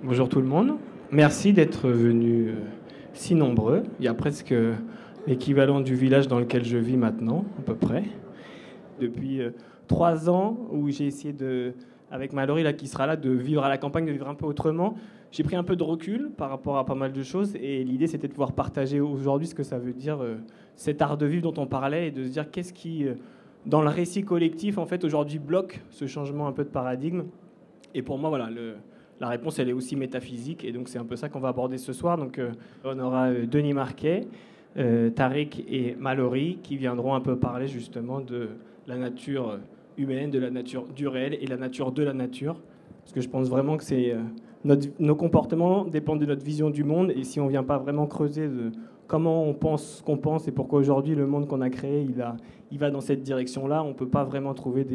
Bonjour tout le monde. Merci d'être venus si nombreux. Il y a presque l'équivalent du village dans lequel je vis maintenant, à peu près. Depuis 3 ans où j'ai essayé avec Mallory là, qui sera là, de vivre à la campagne, de vivre un peu autrement. J'ai pris un peu de recul par rapport à pas mal de choses et l'idée c'était de pouvoir partager aujourd'hui ce que ça veut dire cet art de vivre dont on parlait et de se dire qu'est-ce qui, dans le récit collectif, en fait aujourd'hui bloque ce changement un peu de paradigme. Et pour moi, voilà, la réponse, elle est aussi métaphysique. Et donc, c'est un peu ça qu'on va aborder ce soir. Donc, on aura Denis Marquet, Tariq et Mallory qui viendront un peu parler justement de la nature humaine, de la nature du réel et la nature de la nature. Parce que je pense vraiment que nos comportements dépendent de notre vision du monde. Et si on ne vient pas vraiment creuser de comment on pense ce qu'on pense et pourquoi aujourd'hui le monde qu'on a créé, il va dans cette direction-là, on ne peut pas vraiment trouver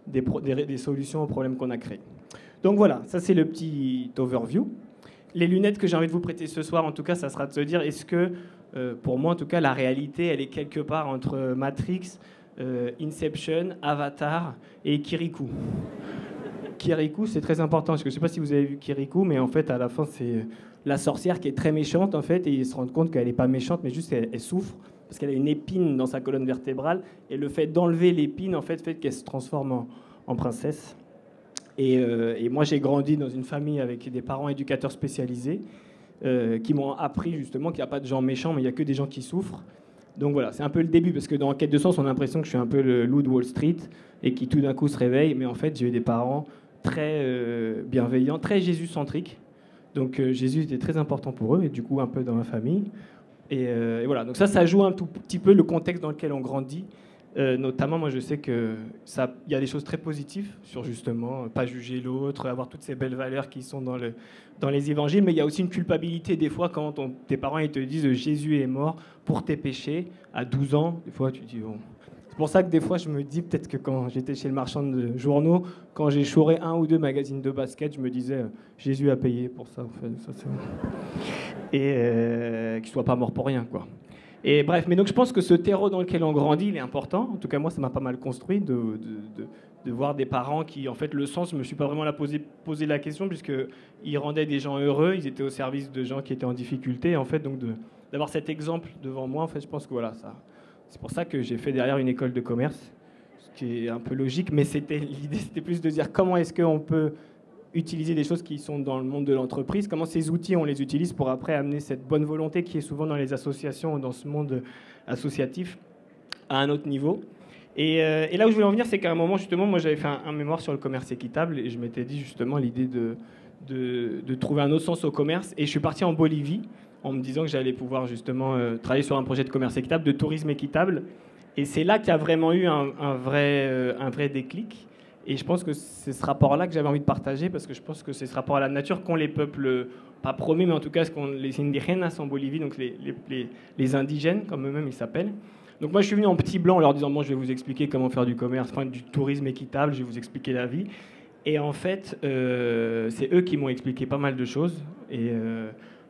des solutions aux problèmes qu'on a créés. Donc voilà, ça c'est le petit overview. Les lunettes que j'ai envie de vous prêter ce soir, en tout cas, ça sera de se dire, est-ce que, pour moi en tout cas, la réalité, elle est quelque part entre Matrix, Inception, Avatar et Kirikou. Kirikou, c'est très important, parce que je ne sais pas si vous avez vu Kirikou, mais en fait, à la fin, c'est la sorcière qui est très méchante, en fait, et ils se rendent compte qu'elle n'est pas méchante, mais juste elle souffre, parce qu'elle a une épine dans sa colonne vertébrale, et le fait d'enlever l'épine, en fait qu'elle se transforme en princesse. Et moi, j'ai grandi dans une famille avec des parents éducateurs spécialisés qui m'ont appris justement qu'il n'y a pas de gens méchants, mais il n'y a que des gens qui souffrent. Donc voilà, c'est un peu le début, parce que dans Quête de sens, on a l'impression que je suis un peu le loup de Wall Street et qui tout d'un coup se réveille. Mais en fait, j'ai eu des parents très bienveillants, très Jésus-centriques. Donc Jésus était très important pour eux et du coup un peu dans ma famille. Et voilà, donc ça joue un tout petit peu le contexte dans lequel on grandit. Notamment, moi, je sais qu'il y a des choses très positives sur justement pas juger l'autre, avoir toutes ces belles valeurs qui sont dans les évangiles, mais il y a aussi une culpabilité des fois quand tes parents ils te disent Jésus est mort pour tes péchés à 12 ans. Des fois, tu dis bon. C'est pour ça que des fois, je me dis peut-être que quand j'étais chez le marchand de journaux, quand j'ai chouré 1 ou 2 magazines de basket, je me disais Jésus a payé pour ça. En fait, ça et qu'il soit pas mort pour rien, quoi. Et bref, mais donc je pense que ce terreau dans lequel on grandit, il est important. En tout cas, moi, ça m'a pas mal construit de voir des parents qui, en fait, le sens, je me suis pas vraiment posé la question, puisqu'ils rendaient des gens heureux, ils étaient au service de gens qui étaient en difficulté. En fait, donc d'avoir cet exemple devant moi, en fait, je pense que voilà, c'est pour ça que j'ai fait derrière une école de commerce, ce qui est un peu logique, mais l'idée, c'était plus de dire comment est-ce qu'on peut utiliser des choses qui sont dans le monde de l'entreprise, comment ces outils, on les utilise pour après amener cette bonne volonté qui est souvent dans les associations ou dans ce monde associatif à un autre niveau. Et là où je voulais en venir, c'est qu'à un moment, justement, moi j'avais fait un mémoire sur le commerce équitable et je m'étais dit justement l'idée de trouver un autre sens au commerce. Et je suis parti en Bolivie en me disant que j'allais pouvoir justement travailler sur un projet de commerce équitable, de tourisme équitable. Et c'est là qu'il y a vraiment eu un vrai déclic. Et je pense que c'est ce rapport-là que j'avais envie de partager, parce que je pense que c'est ce rapport à la nature qu'ont les peuples, pas promis, mais en tout cas les indígenas en Bolivie, donc les indigènes, comme eux-mêmes ils s'appellent. Donc moi je suis venu en petit blanc en leur disant, bon, je vais vous expliquer comment faire du commerce, enfin du tourisme équitable, je vais vous expliquer la vie. Et en fait, c'est eux qui m'ont expliqué pas mal de choses. Et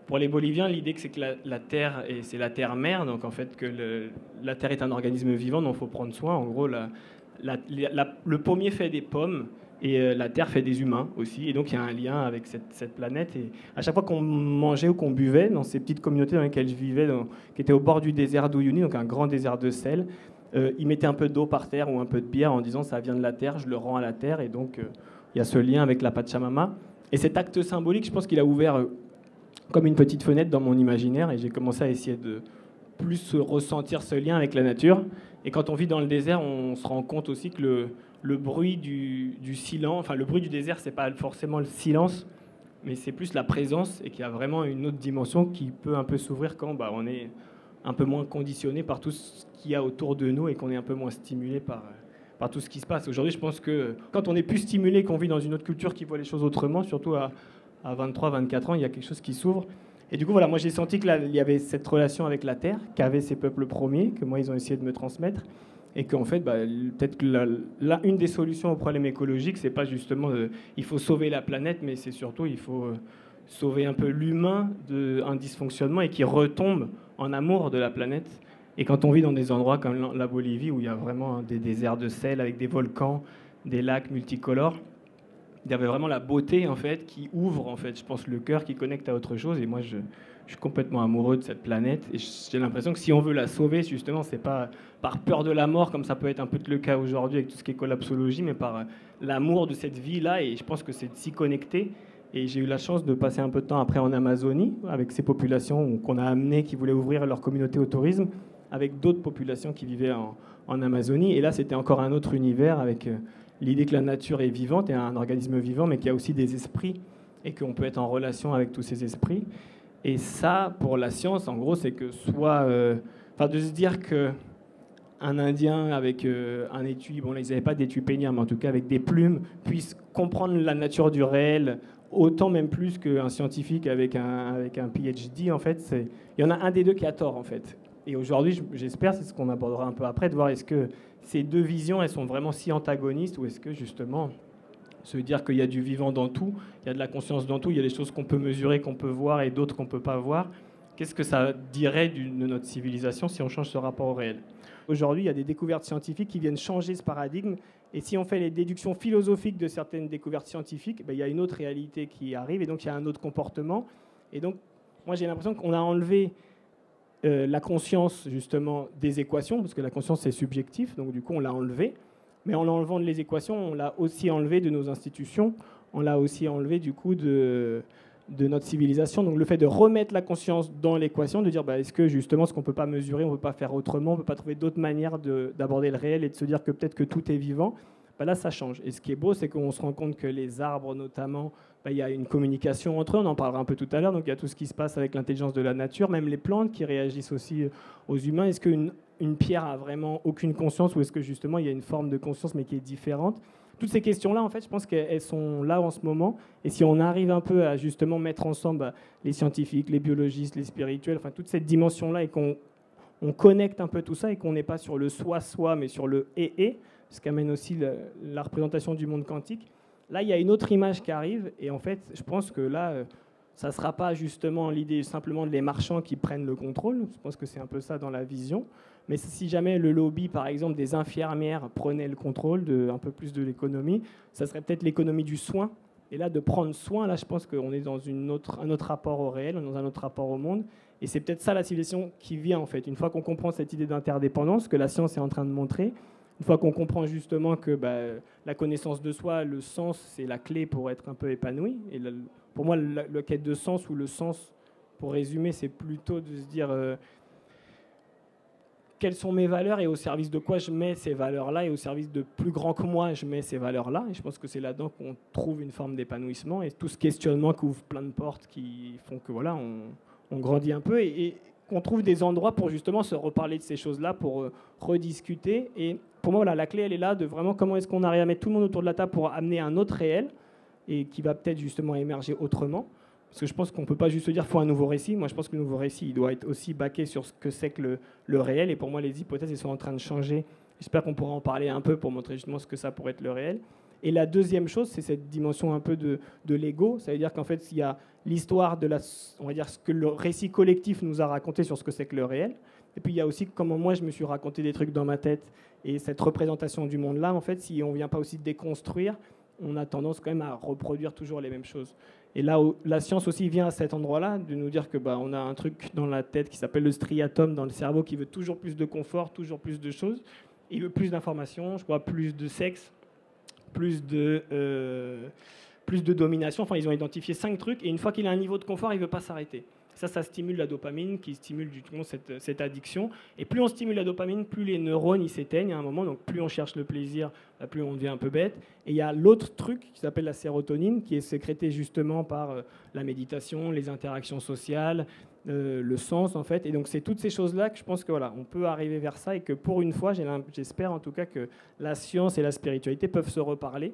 pour les Boliviens, l'idée c'est que la terre, c'est la terre-mère, donc en fait que la terre est un organisme vivant dont il faut prendre soin. En gros, le pommier fait des pommes et la terre fait des humains aussi. Et donc il y a un lien avec cette planète. Et à chaque fois qu'on mangeait ou qu'on buvait dans ces petites communautés dans lesquelles je vivais, qui étaient au bord du désert d'Uyuni, donc un grand désert de sel, ils mettaient un peu d'eau par terre ou un peu de bière en disant ça vient de la terre, je le rends à la terre. Et donc il y a ce lien avec la Pachamama. Et cet acte symbolique, je pense qu'il a ouvert comme une petite fenêtre dans mon imaginaire et j'ai commencé à essayer de plus ressentir ce lien avec la nature. Et quand on vit dans le désert, on se rend compte aussi que le bruit du silence, enfin le bruit du désert, c'est pas forcément le silence, mais c'est plus la présence et qu'il y a vraiment une autre dimension qui peut un peu s'ouvrir quand on est un peu moins conditionné par tout ce qu'il y a autour de nous et qu'on est un peu moins stimulé par tout ce qui se passe. Aujourd'hui, je pense que quand on est plus stimulé, qu'on vit dans une autre culture qui voit les choses autrement, surtout à 23, 24 ans, il y a quelque chose qui s'ouvre. Et du coup, voilà, moi j'ai senti qu'il y avait cette relation avec la terre qu'avaient ces peuples premiers, que moi ils ont essayé de me transmettre, et qu'en fait, peut-être que une des solutions au problème écologique, c'est pas justement il faut sauver la planète, mais c'est surtout il faut sauver un peu l'humain d'un dysfonctionnement et qui retombe en amour de la planète. Et quand on vit dans des endroits comme la Bolivie où il y a vraiment des déserts de sel avec des volcans, des lacs multicolores, il y avait vraiment la beauté en fait qui ouvre en fait, je pense, le cœur, qui connecte à autre chose. Et moi, je suis complètement amoureux de cette planète. Et j'ai l'impression que si on veut la sauver, justement, c'est pas par peur de la mort, comme ça peut être un peu le cas aujourd'hui avec tout ce qui est collapsologie, mais par l'amour de cette vie-là. Et je pense que c'est de s'y connecter. Et j'ai eu la chance de passer un peu de temps après en Amazonie avec ces populations qu'on a amenées, qui voulaient ouvrir leur communauté au tourisme, avec d'autres populations qui vivaient en Amazonie. Et là, c'était encore un autre univers avec l'idée que la nature est vivante et un organisme vivant, mais qu'il y a aussi des esprits et qu'on peut être en relation avec tous ces esprits. Et ça, pour la science, en gros, c'est que soit... de se dire que un Indien avec un étui, bon là ils n'avaient pas d'étui peignard, mais en tout cas avec des plumes, puisse comprendre la nature du réel, autant même plus qu'un scientifique avec un PhD, en fait, il y en a un des deux qui a tort, en fait. Et aujourd'hui, j'espère, c'est ce qu'on abordera un peu après, de voir est-ce que ces deux visions, elles sont vraiment si antagonistes, ou est-ce que justement, se dire qu'il y a du vivant dans tout, il y a de la conscience dans tout, il y a des choses qu'on peut mesurer, qu'on peut voir, et d'autres qu'on ne peut pas voir. Qu'est-ce que ça dirait de notre civilisation si on change ce rapport au réel ? Aujourd'hui, il y a des découvertes scientifiques qui viennent changer ce paradigme. Et si on fait les déductions philosophiques de certaines découvertes scientifiques, il y a une autre réalité qui arrive, et donc il y a un autre comportement. Et donc, moi, j'ai l'impression qu'on a enlevé la conscience, justement, des équations, parce que la conscience, c'est subjectif, donc du coup, on l'a enlevé. Mais en enlevant les équations, on l'a aussi enlevé de nos institutions, on l'a aussi enlevé, du coup, de notre civilisation. Donc le fait de remettre la conscience dans l'équation, de dire est-ce que justement ce qu'on ne peut pas mesurer, on ne peut pas faire autrement, on ne peut pas trouver d'autres manières d'aborder le réel et de se dire que peut-être que tout est vivant, là ça change. Et ce qui est beau, c'est qu'on se rend compte que les arbres notamment, il y a une communication entre eux, on en parlera un peu tout à l'heure, donc il y a tout ce qui se passe avec l'intelligence de la nature, même les plantes qui réagissent aussi aux humains. Est-ce qu'une pierre a vraiment aucune conscience, ou est-ce que justement il y a une forme de conscience mais qui est différente ? Toutes ces questions-là, en fait, je pense qu'elles sont là en ce moment. Et si on arrive un peu à justement mettre ensemble les scientifiques, les biologistes, les spirituels, enfin toute cette dimension-là, et qu'on connecte un peu tout ça, et qu'on n'est pas sur le soi-soi, mais sur le et, ce qu'amène aussi la représentation du monde quantique, là, il y a une autre image qui arrive. Et en fait, je pense que là, ça ne sera pas justement l'idée simplement de les marchands qui prennent le contrôle. Je pense que c'est un peu ça dans la vision. Mais si jamais le lobby, par exemple, des infirmières prenait le contrôle un peu plus de l'économie, ça serait peut-être l'économie du soin. Et là, de prendre soin, là, je pense qu'on est dans un autre rapport au réel, dans un autre rapport au monde. Et c'est peut-être ça la civilisation qui vient, en fait. Une fois qu'on comprend cette idée d'interdépendance que la science est en train de montrer, une fois qu'on comprend justement que la connaissance de soi, le sens, c'est la clé pour être un peu épanoui. Et pour moi, la quête de sens, ou le sens, pour résumer, c'est plutôt de se dire... quelles sont mes valeurs et au service de quoi je mets ces valeurs-là, et au service de plus grand que moi, je mets ces valeurs-là. Et je pense que c'est là-dedans qu'on trouve une forme d'épanouissement, et tout ce questionnement qui ouvre plein de portes qui font que voilà, on grandit un peu, et qu'on trouve des endroits pour justement se reparler de ces choses-là, pour rediscuter. Et pour moi, voilà, la clé, elle est là, de vraiment comment est-ce qu'on arrive à mettre tout le monde autour de la table pour amener un autre réel, et qui va peut-être justement émerger autrement. Parce que je pense qu'on ne peut pas juste se dire qu'il faut un nouveau récit. Moi, je pense que le nouveau récit, il doit être aussi baqué sur ce que c'est que le réel. Et pour moi, les hypothèses, elles sont en train de changer. J'espère qu'on pourra en parler un peu pour montrer justement ce que ça pourrait être le réel. Et la deuxième chose, c'est cette dimension un peu de l'ego. Ça veut dire qu'en fait, il y a l'histoire on va dire, ce que le récit collectif nous a raconté sur ce que c'est que le réel. Et puis, il y a aussi comment moi, je me suis raconté des trucs dans ma tête. Et cette représentation du monde-là, en fait, si on ne vient pas aussi déconstruire, on a tendance quand même à reproduire toujours les mêmes choses. Et là où la science aussi vient à cet endroit-là, de nous dire que on a un truc dans la tête qui s'appelle le striatum dans le cerveau, qui veut toujours plus de confort, toujours plus de choses. Il veut plus d'informations, je crois plus de sexe, plus de domination. Enfin, ils ont identifié 5 trucs, et une fois qu'il a un niveau de confort, il ne veut pas s'arrêter. Ça stimule la dopamine, qui stimule justement cette addiction. Et plus on stimule la dopamine, plus les neurones ils s'éteignent à un moment. Donc plus on cherche le plaisir, plus on devient un peu bête. Et il y a l'autre truc qui s'appelle la sérotonine, qui est sécrétée justement par la méditation, les interactions sociales, le sens en fait. Et donc c'est toutes ces choses-là que je pense que voilà, on peut arriver vers ça, et que pour une fois, j'espère en tout cas que la science et la spiritualité peuvent se reparler.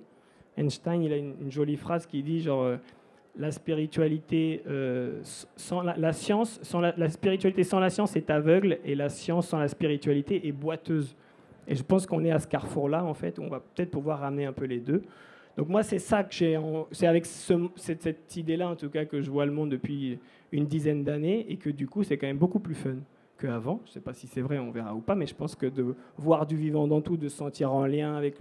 Einstein, il a une jolie phrase qui dit genre... la spiritualité sans la science, la spiritualité sans la science est aveugle, et la science sans la spiritualité est boiteuse. Et je pense qu'on est à ce carrefour-là, en fait, où on va peut-être pouvoir ramener un peu les deux. Donc moi, c'est ça que c'est avec cette idée-là, en tout cas, que je vois le monde depuis une dizaine d'années, et que du coup, c'est quand même beaucoup plus fun qu'avant. Je ne sais pas si c'est vrai, on verra ou pas, mais je pense que de voir du vivant dans tout, de se sentir en lien avec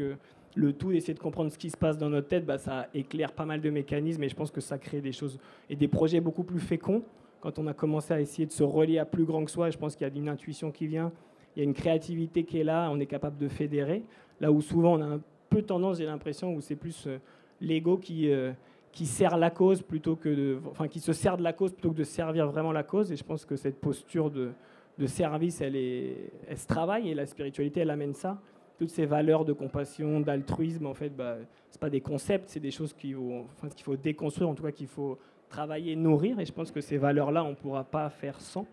le tout d'essayer de comprendre ce qui se passe dans notre tête, bah, ça éclaire pas mal de mécanismes et je pense que ça crée des choses et des projets beaucoup plus féconds. Quand on a commencé à essayer de se relier à plus grand que soi, je pense qu'il y a une intuition qui vient, il y a une créativité qui est là, on est capable de fédérer. Là où souvent on a un peu tendance, j'ai l'impression, où c'est plus l'ego qui sert la cause plutôt que enfin qui se sert de la cause plutôt que de servir vraiment la cause. Et je pense que cette posture de service, elle se travaille et la spiritualité, elle amène ça. Toutes ces valeurs de compassion, d'altruisme, en fait, bah, c'est pas des concepts, c'est des choses qu'il faut déconstruire, en tout cas qu'il faut travailler, nourrir. Et je pense que ces valeurs-là, on ne pourra pas faire sans.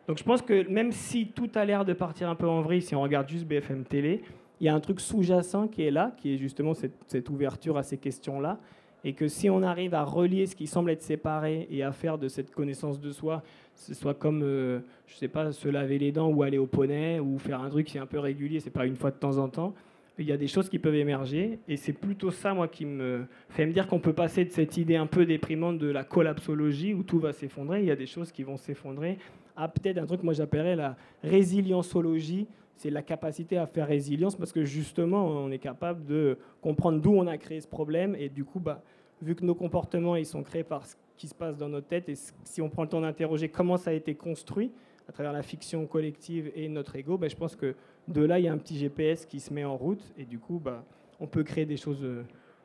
Donc je pense que même si tout a l'air de partir un peu en vrille, si on regarde juste BFM Télé, il y a un truc sous-jacent qui est là, qui est justement cette ouverture à ces questions-là. Et que si on arrive à relier ce qui semble être séparé et à faire de cette connaissance de soi, ce soit comme, je sais pas, se laver les dents ou aller au poney ou faire un truc qui est un peu régulier, c'est pas une fois de temps en temps, il y a des choses qui peuvent émerger. Et c'est plutôt ça, moi, qui me fait me dire qu'on peut passer de cette idée un peu déprimante de la collapsologie où tout va s'effondrer. Il y a des choses qui vont s'effondrer. À peut-être un truc, moi, j'appellerais la résilienceologie. C'est la capacité à faire résilience parce que justement, on est capable de comprendre d'où on a créé ce problème et du coup, bah, vu que nos comportements ils sont créés par ce qui se passe dans notre tête et si on prend le temps d'interroger comment ça a été construit à travers la fiction collective et notre ego, bah, je pense que de là, il y a un petit GPS qui se met en route et du coup, bah, on peut créer des choses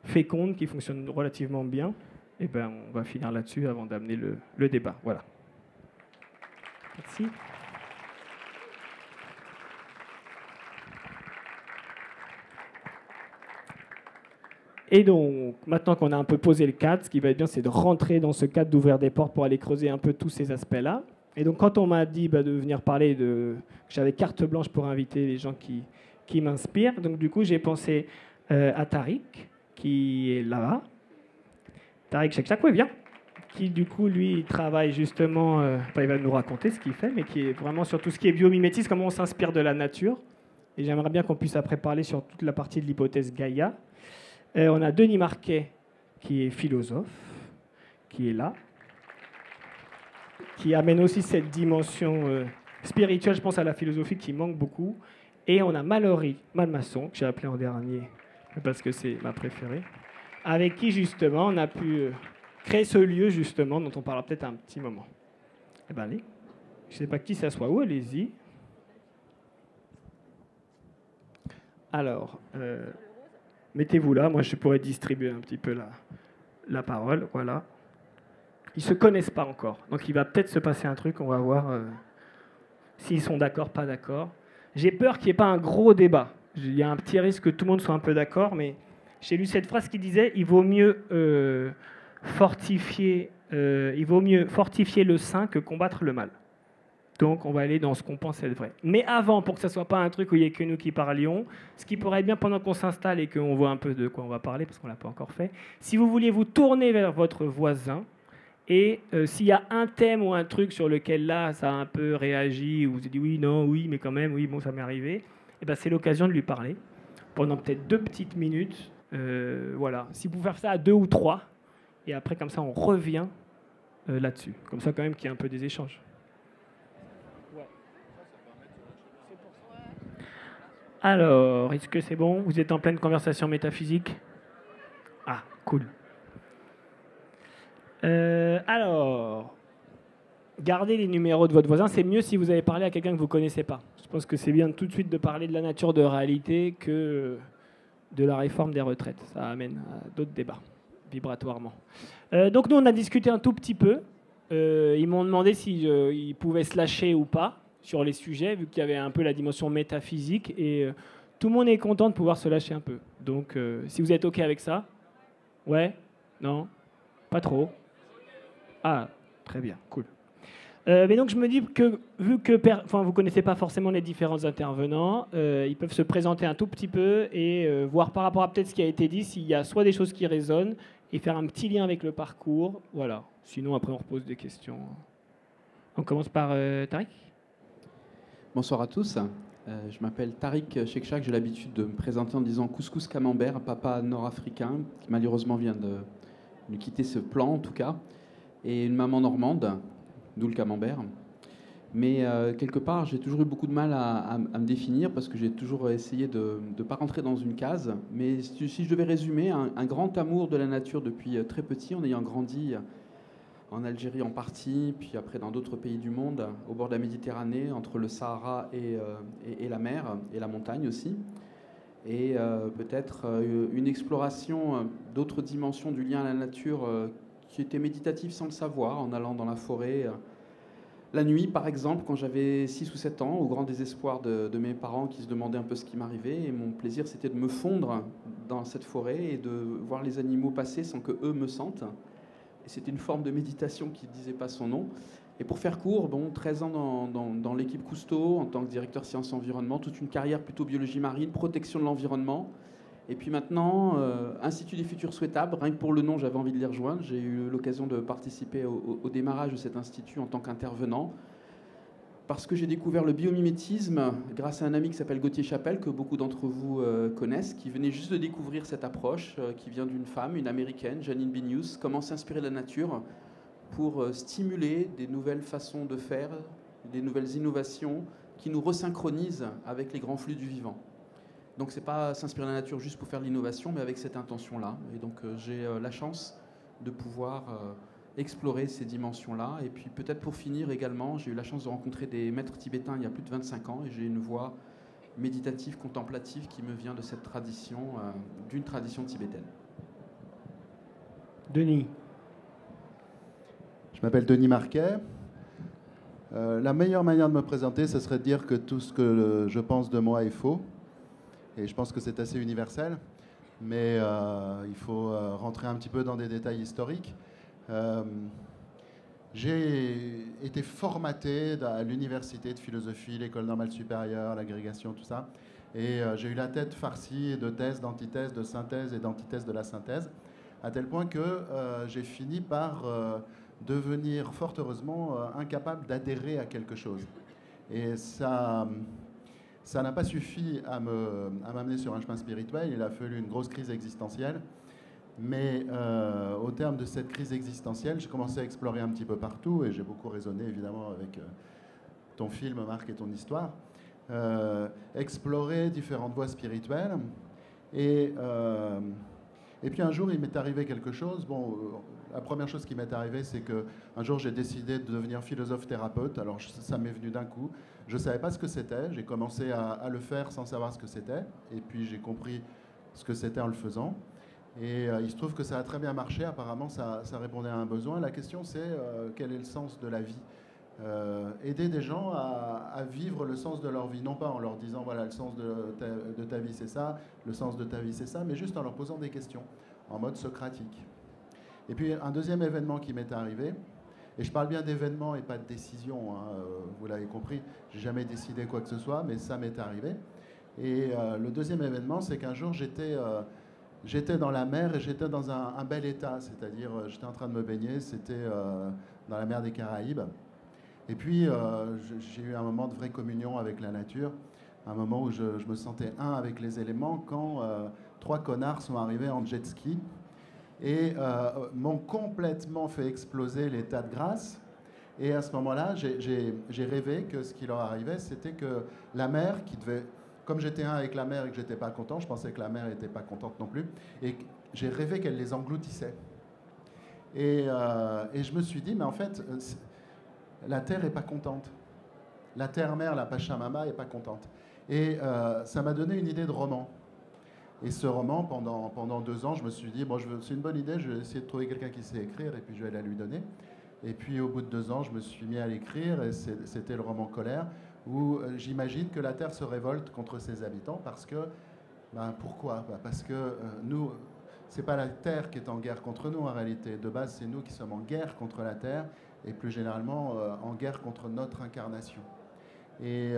fécondes qui fonctionnent relativement bien. Et ben, on va finir là-dessus avant d'amener le débat. Voilà. Merci. Et donc, maintenant qu'on a un peu posé le cadre, ce qui va être bien, c'est de rentrer dans ce cadre, d'ouvrir des portes pour aller creuser un peu tous ces aspects-là. Et donc, quand on m'a dit de venir parler que j'avais carte blanche pour inviter les gens qui m'inspirent, donc du coup, j'ai pensé à Tariq, qui est là-bas. Tariq Shekshak, bien. Qui, du coup, lui, il travaille justement, il va nous raconter ce qu'il fait, mais qui est vraiment sur tout ce qui est biomimétisme, comment on s'inspire de la nature. Et j'aimerais bien qu'on puisse après parler sur toute la partie de l'hypothèse Gaïa. On a Denis Marquet, qui est philosophe, qui est là, qui amène aussi cette dimension spirituelle, je pense, à la philosophie qui manque beaucoup. Et on a Mallory Malmasson, que j'ai appelé en dernier, parce que c'est ma préférée, avec qui, justement, on a pu créer ce lieu, justement, dont on parlera peut-être un petit moment. Eh bien, allez, je ne sais pas qui s'assoit où, allez-y. Alors... mettez-vous là, moi je pourrais distribuer un petit peu la parole, voilà. Ils ne se connaissent pas encore, donc il va peut-être se passer un truc, on va voir s'ils sont d'accord, pas d'accord. J'ai peur qu'il n'y ait pas un gros débat. Il y a un petit risque que tout le monde soit un peu d'accord, mais j'ai lu cette phrase qui disait « il vaut mieux fortifier le sain que combattre le mal ». Donc, on va aller dans ce qu'on pense être vrai. Mais avant, pour que ça ne soit pas un truc où il n'y ait que nous qui parlions, ce qui pourrait être bien pendant qu'on s'installe et qu'on voit un peu de quoi on va parler, parce qu'on ne l'a pas encore fait, si vous vouliez vous tourner vers votre voisin, et s'il y a un thème ou un truc sur lequel là, ça a un peu réagi, ou vous avez dit oui, non, oui, mais quand même, oui, bon, ça m'est arrivé, et ben, c'est l'occasion de lui parler pendant peut-être 2 petites minutes. Voilà. Si vous pouvez faire ça à 2 ou 3, et après, comme ça, on revient là-dessus. Comme ça, quand même, qu'il y ait un peu des échanges. Alors, est-ce que c'est bon? Vous êtes en pleine conversation métaphysique? Ah, cool. Alors, gardez les numéros de votre voisin. C'est mieux si vous avez parlé à quelqu'un que vous ne connaissez pas. Je pense que c'est bien tout de suite de parler de la nature de réalité que de la réforme des retraites. Ça amène à d'autres débats, vibratoirement. Donc nous, on a discuté un tout petit peu. Ils m'ont demandé s'ils pouvaient se lâcher ou pas sur les sujets, vu qu'il y avait un peu la dimension métaphysique, et tout le monde est content de pouvoir se lâcher un peu. Donc, si vous êtes OK avec ça? Ouais? Non? Pas trop? Ah, très bien, cool. Mais donc, je me dis que, vu que vous ne connaissez pas forcément les différents intervenants, ils peuvent se présenter un tout petit peu et voir par rapport à peut-être ce qui a été dit, s'il y a soit des choses qui résonnent, et faire un petit lien avec le parcours. Voilà. Sinon, après, on repose des questions. On commence par Tariq. Bonsoir à tous. Je m'appelle Tariq Shekshak. J'ai l'habitude de me présenter en disant couscous camembert, papa nord-africain, qui malheureusement vient de quitter ce plan en tout cas, et une maman normande, d'où le camembert. Mais quelque part, j'ai toujours eu beaucoup de mal à me définir parce que j'ai toujours essayé de ne pas rentrer dans une case. Mais si je devais résumer, un grand amour de la nature depuis très petit, en ayant grandi en Algérie en partie, puis après dans d'autres pays du monde, au bord de la Méditerranée, entre le Sahara et la mer, et la montagne aussi. Et peut-être une exploration d'autres dimensions du lien à la nature qui était méditative sans le savoir, en allant dans la forêt. La nuit, par exemple, quand j'avais 6 ou 7 ans, au grand désespoir de mes parents qui se demandaient un peu ce qui m'arrivait, et mon plaisir c'était de me fondre dans cette forêt et de voir les animaux passer sans que eux me sentent. Et c'était une forme de méditation qui ne disait pas son nom. Et pour faire court, 13 ans dans l'équipe Cousteau, en tant que directeur sciences environnement, toute une carrière plutôt biologie marine, protection de l'environnement. Et puis maintenant, Institut des futurs souhaitables, rien que pour le nom, j'avais envie de les rejoindre. J'ai eu l'occasion de participer au démarrage de cet institut en tant qu'intervenant, parce que j'ai découvert le biomimétisme grâce à un ami qui s'appelle Gauthier Chapelle, que beaucoup d'entre vous connaissent, qui venait juste de découvrir cette approche, qui vient d'une femme, une américaine, Janine Benyus, comment s'inspirer de la nature pour stimuler des nouvelles façons de faire, des nouvelles innovations qui nous resynchronisent avec les grands flux du vivant. Donc c'est pas s'inspirer de la nature juste pour faire de l'innovation, mais avec cette intention-là. Et donc j'ai la chance de pouvoir explorer ces dimensions-là. Et puis peut-être pour finir également, j'ai eu la chance de rencontrer des maîtres tibétains il y a plus de 25 ans, et j'ai une voix méditative, contemplative qui me vient de cette tradition, d'une tradition tibétaine. Denis. Je m'appelle Denis Marquet. La meilleure manière de me présenter, ce serait de dire que tout ce que je pense de moi est faux. Et je pense que c'est assez universel. Mais il faut rentrer un petit peu dans des détails historiques. J'ai été formaté à l'université de philosophie, l'école normale supérieure, l'agrégation, tout ça. Et j'ai eu la tête farcie de thèse, d'antithèse, de synthèse et d'antithèse de la synthèse. À tel point que j'ai fini par devenir fort heureusement incapable d'adhérer à quelque chose. Et ça n'a pas suffi à m'amener sur un chemin spirituel. Il a fallu une grosse crise existentielle. Mais au terme de cette crise existentielle, j'ai commencé à explorer un petit peu partout, et j'ai beaucoup raisonné évidemment avec ton film, Marc, et ton histoire. Explorer différentes voies spirituelles. Et puis un jour, il m'est arrivé quelque chose. La première chose qui m'est arrivée, c'est qu'un jour, j'ai décidé de devenir philosophe-thérapeute. Alors, ça m'est venu d'un coup. Je ne savais pas ce que c'était. J'ai commencé à le faire sans savoir ce que c'était. Et puis, j'ai compris ce que c'était en le faisant. Et il se trouve que ça a très bien marché. Apparemment, ça répondait à un besoin. La question, c'est quel est le sens de la vie ? Aider des gens à vivre le sens de leur vie, non pas en leur disant voilà, le sens de ta vie c'est ça, le sens de ta vie c'est ça, mais juste en leur posant des questions en mode socratique. Et puis un deuxième événement qui m'est arrivé, et je parle bien d'événement et pas de décision, hein, vous l'avez compris, j'ai jamais décidé quoi que ce soit, mais ça m'est arrivé. Et le deuxième événement, c'est qu'un jour j'étais dans la mer et j'étais dans un bel état, c'est-à-dire j'étais en train de me baigner, c'était dans la mer des Caraïbes. Et puis, j'ai eu un moment de vraie communion avec la nature, un moment où je me sentais un avec les éléments, quand 3 connards sont arrivés en jet ski et m'ont complètement fait exploser l'état de grâce. Et à ce moment-là, j'ai rêvé que ce qui leur arrivait, c'était que la mer, qui devait... Comme j'étais un avec la mer et que j'étais pas content, je pensais que la mer n'était pas contente non plus, et j'ai rêvé qu'elle les engloutissait. Et je me suis dit, mais en fait... la Terre n'est pas contente. La Terre-mère, la Pachamama, n'est pas contente. Et ça m'a donné une idée de roman. Et ce roman, pendant 2 ans, je me suis dit, c'est une bonne idée, je vais essayer de trouver quelqu'un qui sait écrire, et puis je vais la lui donner. Et puis au bout de 2 ans, je me suis mis à l'écrire, et c'était le roman Colère, où j'imagine que la Terre se révolte contre ses habitants, parce que, pourquoi ? Parce que nous, c'est pas la Terre qui est en guerre contre nous en réalité. De base, c'est nous qui sommes en guerre contre la Terre, et plus généralement en guerre contre notre incarnation. Et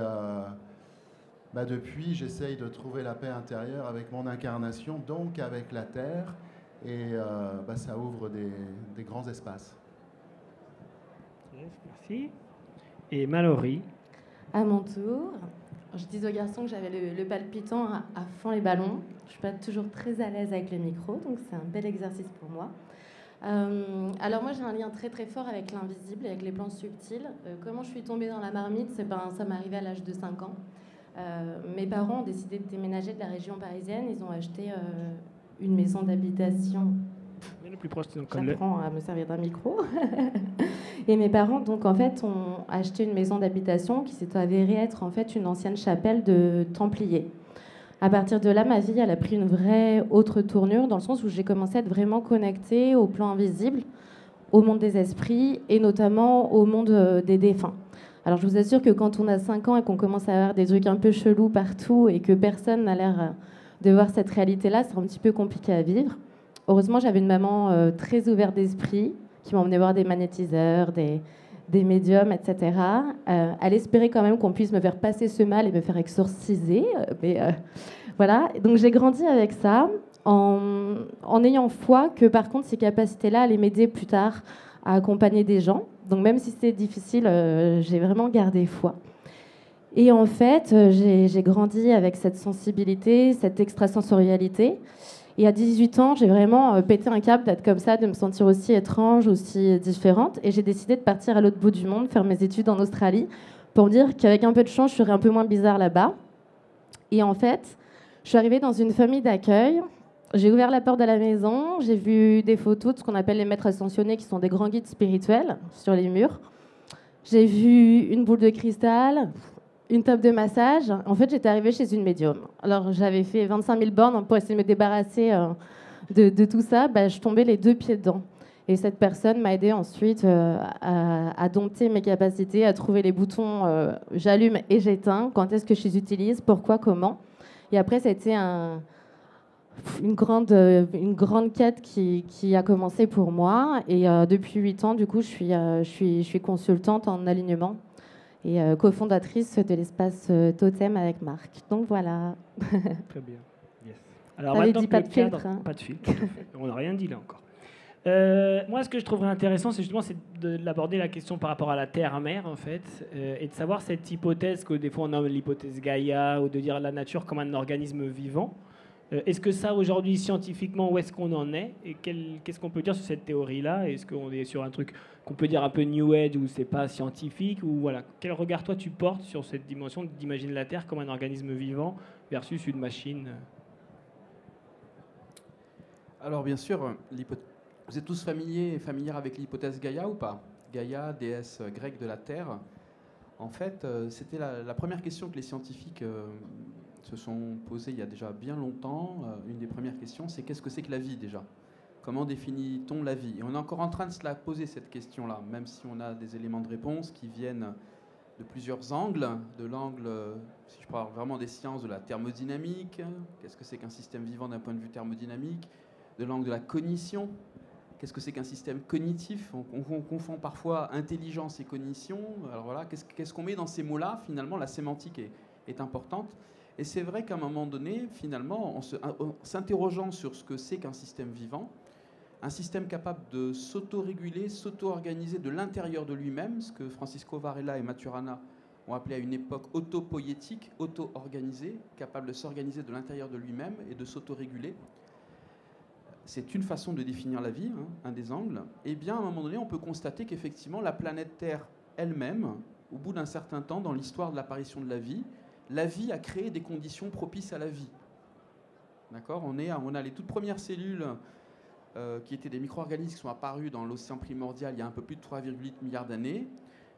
depuis, j'essaye de trouver la paix intérieure avec mon incarnation, donc avec la Terre, et ça ouvre des grands espaces. Merci. Et Mallory. À mon tour, je dis aux garçons que j'avais le palpitant à fond les ballons. Je ne suis pas toujours très à l'aise avec le micro, donc c'est un bel exercice pour moi. Alors moi j'ai un lien très très fort avec l'invisible, avec les plans subtils. Comment je suis tombée dans la marmite, ça m'est arrivé à l'âge de 5 ans. Mes parents ont décidé de déménager de la région parisienne. Ils ont acheté une maison d'habitation. Mais le plus proche, c'est J'apprends à me servir d'un micro. Et mes parents, donc, en fait, ont acheté une maison d'habitation qui s'est avérée être, en fait, une ancienne chapelle de Templiers. À partir de là, ma vie, elle a pris une vraie autre tournure, dans le sens où j'ai commencé à être vraiment connectée au plan invisible, au monde des esprits, et notamment au monde des défunts. Alors, je vous assure que quand on a 5 ans et qu'on commence à avoir des trucs un peu chelous partout, et que personne n'a l'air de voir cette réalité-là, c'est un petit peu compliqué à vivre. Heureusement, j'avais une maman très ouverte d'esprit, qui m'emmenait voir des magnétiseurs, des médiums, etc. Elle espérait quand même qu'on puisse me faire passer ce mal et me faire exorciser. Voilà. Donc j'ai grandi avec ça, en ayant foi que par contre ces capacités-là allaient m'aider plus tard à accompagner des gens. Donc même si c'était difficile, j'ai vraiment gardé foi. Et en fait, j'ai grandi avec cette sensibilité, cette extrasensorialité. Et à 18 ans, j'ai vraiment pété un câble d'être comme ça, de me sentir aussi étrange, aussi différente. Et j'ai décidé de partir à l'autre bout du monde, faire mes études en Australie, pour me dire qu'avec un peu de chance, je serais un peu moins bizarre là-bas. Et en fait, je suis arrivée dans une famille d'accueil. J'ai ouvert la porte de la maison, j'ai vu des photos de ce qu'on appelle les maîtres ascensionnés, qui sont des grands guides spirituels, sur les murs. J'ai vu une boule de cristal, une table de massage. En fait, j'étais arrivée chez une médium. Alors, j'avais fait 25 000 bornes pour essayer de me débarrasser de tout ça. Je tombais les 2 pieds dedans. Et cette personne m'a aidée ensuite à dompter mes capacités, à trouver les boutons j'allume et j'éteins, quand est-ce que je les utilise, pourquoi, comment. Et après, ça a été une grande quête qui a commencé pour moi. Et depuis 8 ans, du coup, je suis consultante en alignement et cofondatrice de l'espace Totem avec Marc. Donc voilà. Très bien. Yes. Alors T'avais maintenant dit que pas le de filtre, cadre, hein. pas de filtre. On n'a rien dit là encore. Moi, ce que je trouverais intéressant, c'est justement d'aborder la question par rapport à la Terre-mère, en fait, et de savoir cette hypothèse que des fois on nomme l'hypothèse Gaïa, ou de dire la nature comme un organisme vivant. Est-ce que ça, aujourd'hui, scientifiquement, où est-ce qu'on en est? Et qu'est-ce qu'on peut dire sur cette théorie-là? Est-ce qu'on est sur un truc qu'on peut dire un peu New Age, où c'est pas scientifique, ou voilà? Quel regard, toi, tu portes sur cette dimension d'imaginer la Terre comme un organisme vivant versus une machine? Alors, bien sûr, vous êtes tous familières avec l'hypothèse Gaïa ou pas? Gaïa, déesse grecque de la Terre. En fait, c'était la première question que les scientifiques se sont posées il y a déjà bien longtemps. Une des premières questions, c'est qu'est-ce que c'est que la vie déjà? Comment définit-on la vie? Et on est encore en train de se la poser, cette question-là, même si on a des éléments de réponse qui viennent de plusieurs angles. De l'angle, si je parle vraiment des sciences, de la thermodynamique. Qu'est-ce que c'est qu'un système vivant d'un point de vue thermodynamique? De l'angle de la cognition. Qu'est-ce que c'est qu'un système cognitif? On confond parfois intelligence et cognition. Alors voilà, qu'est-ce qu'on met dans ces mots-là? Finalement, la sémantique est importante. Et c'est vrai qu'à un moment donné, finalement, en s'interrogeant sur ce que c'est qu'un système vivant, un système capable de s'auto-réguler, s'auto-organiser de l'intérieur de lui-même, ce que Francisco Varela et Maturana ont appelé à une époque auto-poétique, auto-organisé, capable de s'organiser de l'intérieur de lui-même et de s'auto-réguler. C'est une façon de définir la vie, hein, un des angles. Et bien, à un moment donné, on peut constater qu'effectivement, la planète Terre elle-même, au bout d'un certain temps, dans l'histoire de l'apparition de la vie a créé des conditions propices à la vie. D'accord ? On a les toutes premières cellules qui étaient des micro-organismes qui sont apparus dans l'océan primordial il y a un peu plus de 3,8 milliards d'années.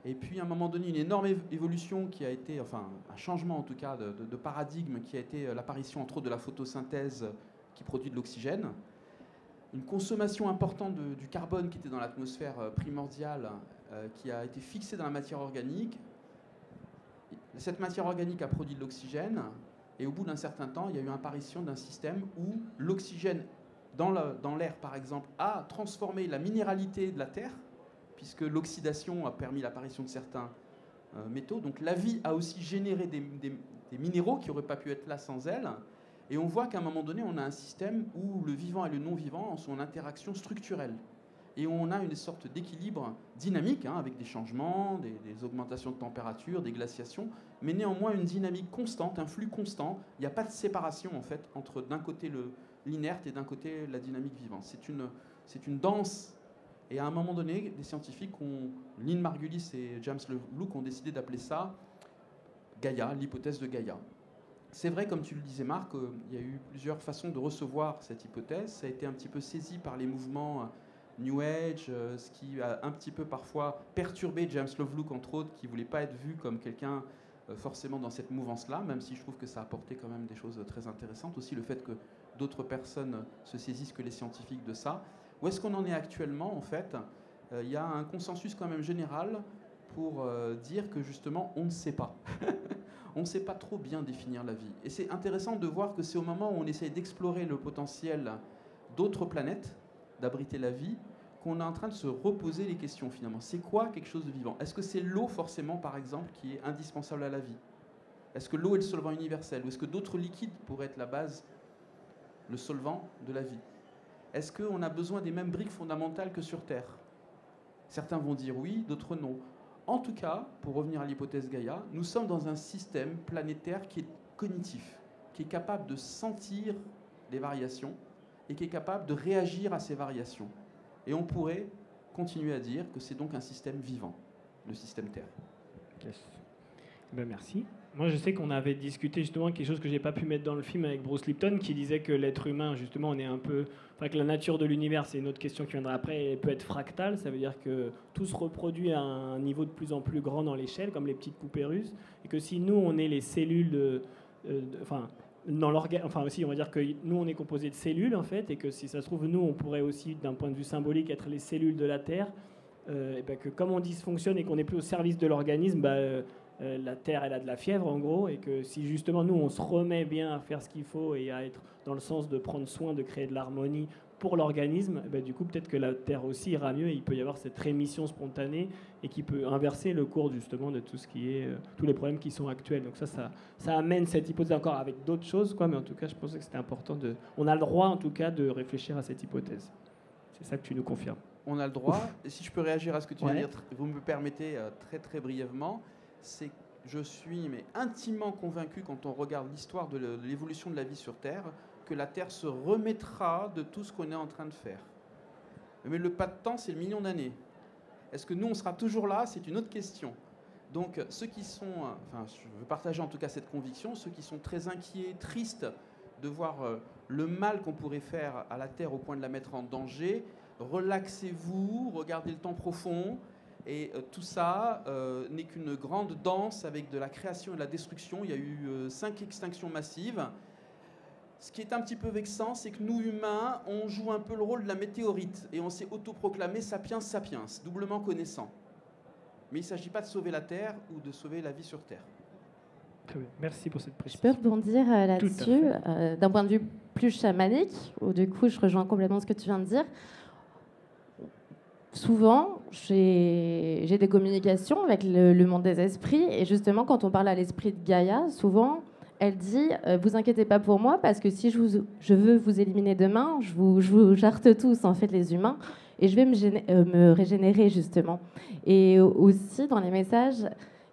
Et puis, à un moment donné, une énorme évolution qui a été, enfin, un changement en tout cas de paradigme qui a été l'apparition, entre autres, de la photosynthèse qui produit de l'oxygène. Une consommation importante du carbone qui était dans l'atmosphère primordiale, qui a été fixée dans la matière organique. Cette matière organique a produit de l'oxygène, et au bout d'un certain temps, il y a eu l'apparition d'un système où l'oxygène dans l'air, par exemple, a transformé la minéralité de la Terre, puisque l'oxydation a permis l'apparition de certains métaux. Donc la vie a aussi généré des minéraux qui n'auraient pas pu être là sans elle. Et on voit qu'à un moment donné, on a un système où le vivant et le non-vivant sont en interaction structurelle. Et on a une sorte d'équilibre dynamique, hein, avec des changements, des augmentations de température, des glaciations, mais néanmoins une dynamique constante, un flux constant. Il n'y a pas de séparation, en fait, entre d'un côté l'inerte et d'un côté la dynamique vivante. c'est une danse. Et à un moment donné, des scientifiques, Lynn Margulis et James Lovelock, ont décidé d'appeler ça Gaïa, l'hypothèse de Gaïa. C'est vrai, comme tu le disais Marc, il y a eu plusieurs façons de recevoir cette hypothèse. Ça a été un petit peu saisi par les mouvements New Age, ce qui a un petit peu parfois perturbé James Lovelock, entre autres, qui ne voulait pas être vu comme quelqu'un forcément dans cette mouvance-là, même si je trouve que ça a apporté quand même des choses très intéressantes. Aussi le fait que d'autres personnes se saisissent que les scientifiques de ça. Où est-ce qu'on en est actuellement, en fait? Il y a un consensus quand même général pour dire que justement, on ne sait pas. On ne sait pas trop bien définir la vie. Et c'est intéressant de voir que c'est au moment où on essaye d'explorer le potentiel d'autres planètes, d'abriter la vie, qu'on est en train de se reposer les questions finalement. C'est quoi quelque chose de vivant? Est-ce que c'est l'eau forcément, par exemple, qui est indispensable à la vie? Est-ce que l'eau est le solvant universel? Ou est-ce que d'autres liquides pourraient être la base, le solvant de la vie? Est-ce qu'on a besoin des mêmes briques fondamentales que sur Terre? Certains vont dire oui, d'autres non. En tout cas, pour revenir à l'hypothèse Gaïa, nous sommes dans un système planétaire qui est cognitif, qui est capable de sentir les variations et qui est capable de réagir à ces variations. Et on pourrait continuer à dire que c'est donc un système vivant, le système Terre. Yes. Ben merci. Moi, je sais qu'on avait discuté justement quelque chose que j'ai pas pu mettre dans le film avec Bruce Lipton, qui disait que l'être humain, justement, on est un peu, enfin, que la nature de l'univers, c'est une autre question qui viendra après, elle peut être fractale. Ça veut dire que tout se reproduit à un niveau de plus en plus grand dans l'échelle, comme les petites poupées russes, et que si nous, on est les cellules, enfin, dans l'organe, enfin aussi, on va dire que nous, on est composé de cellules en fait, et que si ça se trouve, nous, on pourrait aussi, d'un point de vue symbolique, être les cellules de la Terre, et ben que comme on dysfonctionne et qu'on n'est plus au service de l'organisme, la Terre, elle a de la fièvre, en gros, et que si justement nous, on se remet bien à faire ce qu'il faut et à être dans le sens de prendre soin, de créer de l'harmonie pour l'organisme, du coup, peut-être que la Terre aussi ira mieux et il peut y avoir cette rémission spontanée et qui peut inverser le cours, justement, de tout ce qui est, tous les problèmes qui sont actuels. Donc ça amène cette hypothèse encore avec d'autres choses, quoi, mais en tout cas, je pensais que c'était important de... On a le droit, en tout cas, de réfléchir à cette hypothèse. C'est ça que tu nous confirmes. On a le droit. Et si je peux réagir à ce que tu viens de dire, vous me permettez très très brièvement, c'est je suis intimement convaincu, quand on regarde l'histoire de l'évolution de la vie sur Terre, que la Terre se remettra de tout ce qu'on est en train de faire. Mais le pas de temps, c'est le million d'années. Est-ce que nous, on sera toujours là? C'est une autre question. Donc, ceux qui sont, enfin, je veux partager en tout cas cette conviction, ceux qui sont très inquiets, tristes de voir le mal qu'on pourrait faire à la Terre au point de la mettre en danger, relaxez-vous, regardez le temps profond. Et tout ça n'est qu'une grande danse avec de la création et de la destruction. Il y a eu 5 extinctions massives. Ce qui est un petit peu vexant, c'est que nous, humains, on joue un peu le rôle de la météorite. Et on s'est autoproclamé sapiens sapiens, doublement connaissant. Mais il ne s'agit pas de sauver la Terre ou de sauver la vie sur Terre. Très bien. Merci pour cette précision. Je peux rebondir là-dessus, d'un point de vue plus chamanique, où du coup, je rejoins complètement ce que tu viens de dire. Souvent, j'ai des communications avec le monde des esprits, et justement, quand on parle à l'esprit de Gaïa, souvent, elle dit vous inquiétez pas pour moi, parce que si je veux vous éliminer demain, je vous jarte tous, en fait, les humains, et je vais me régénérer, justement. Et aussi, dans les messages,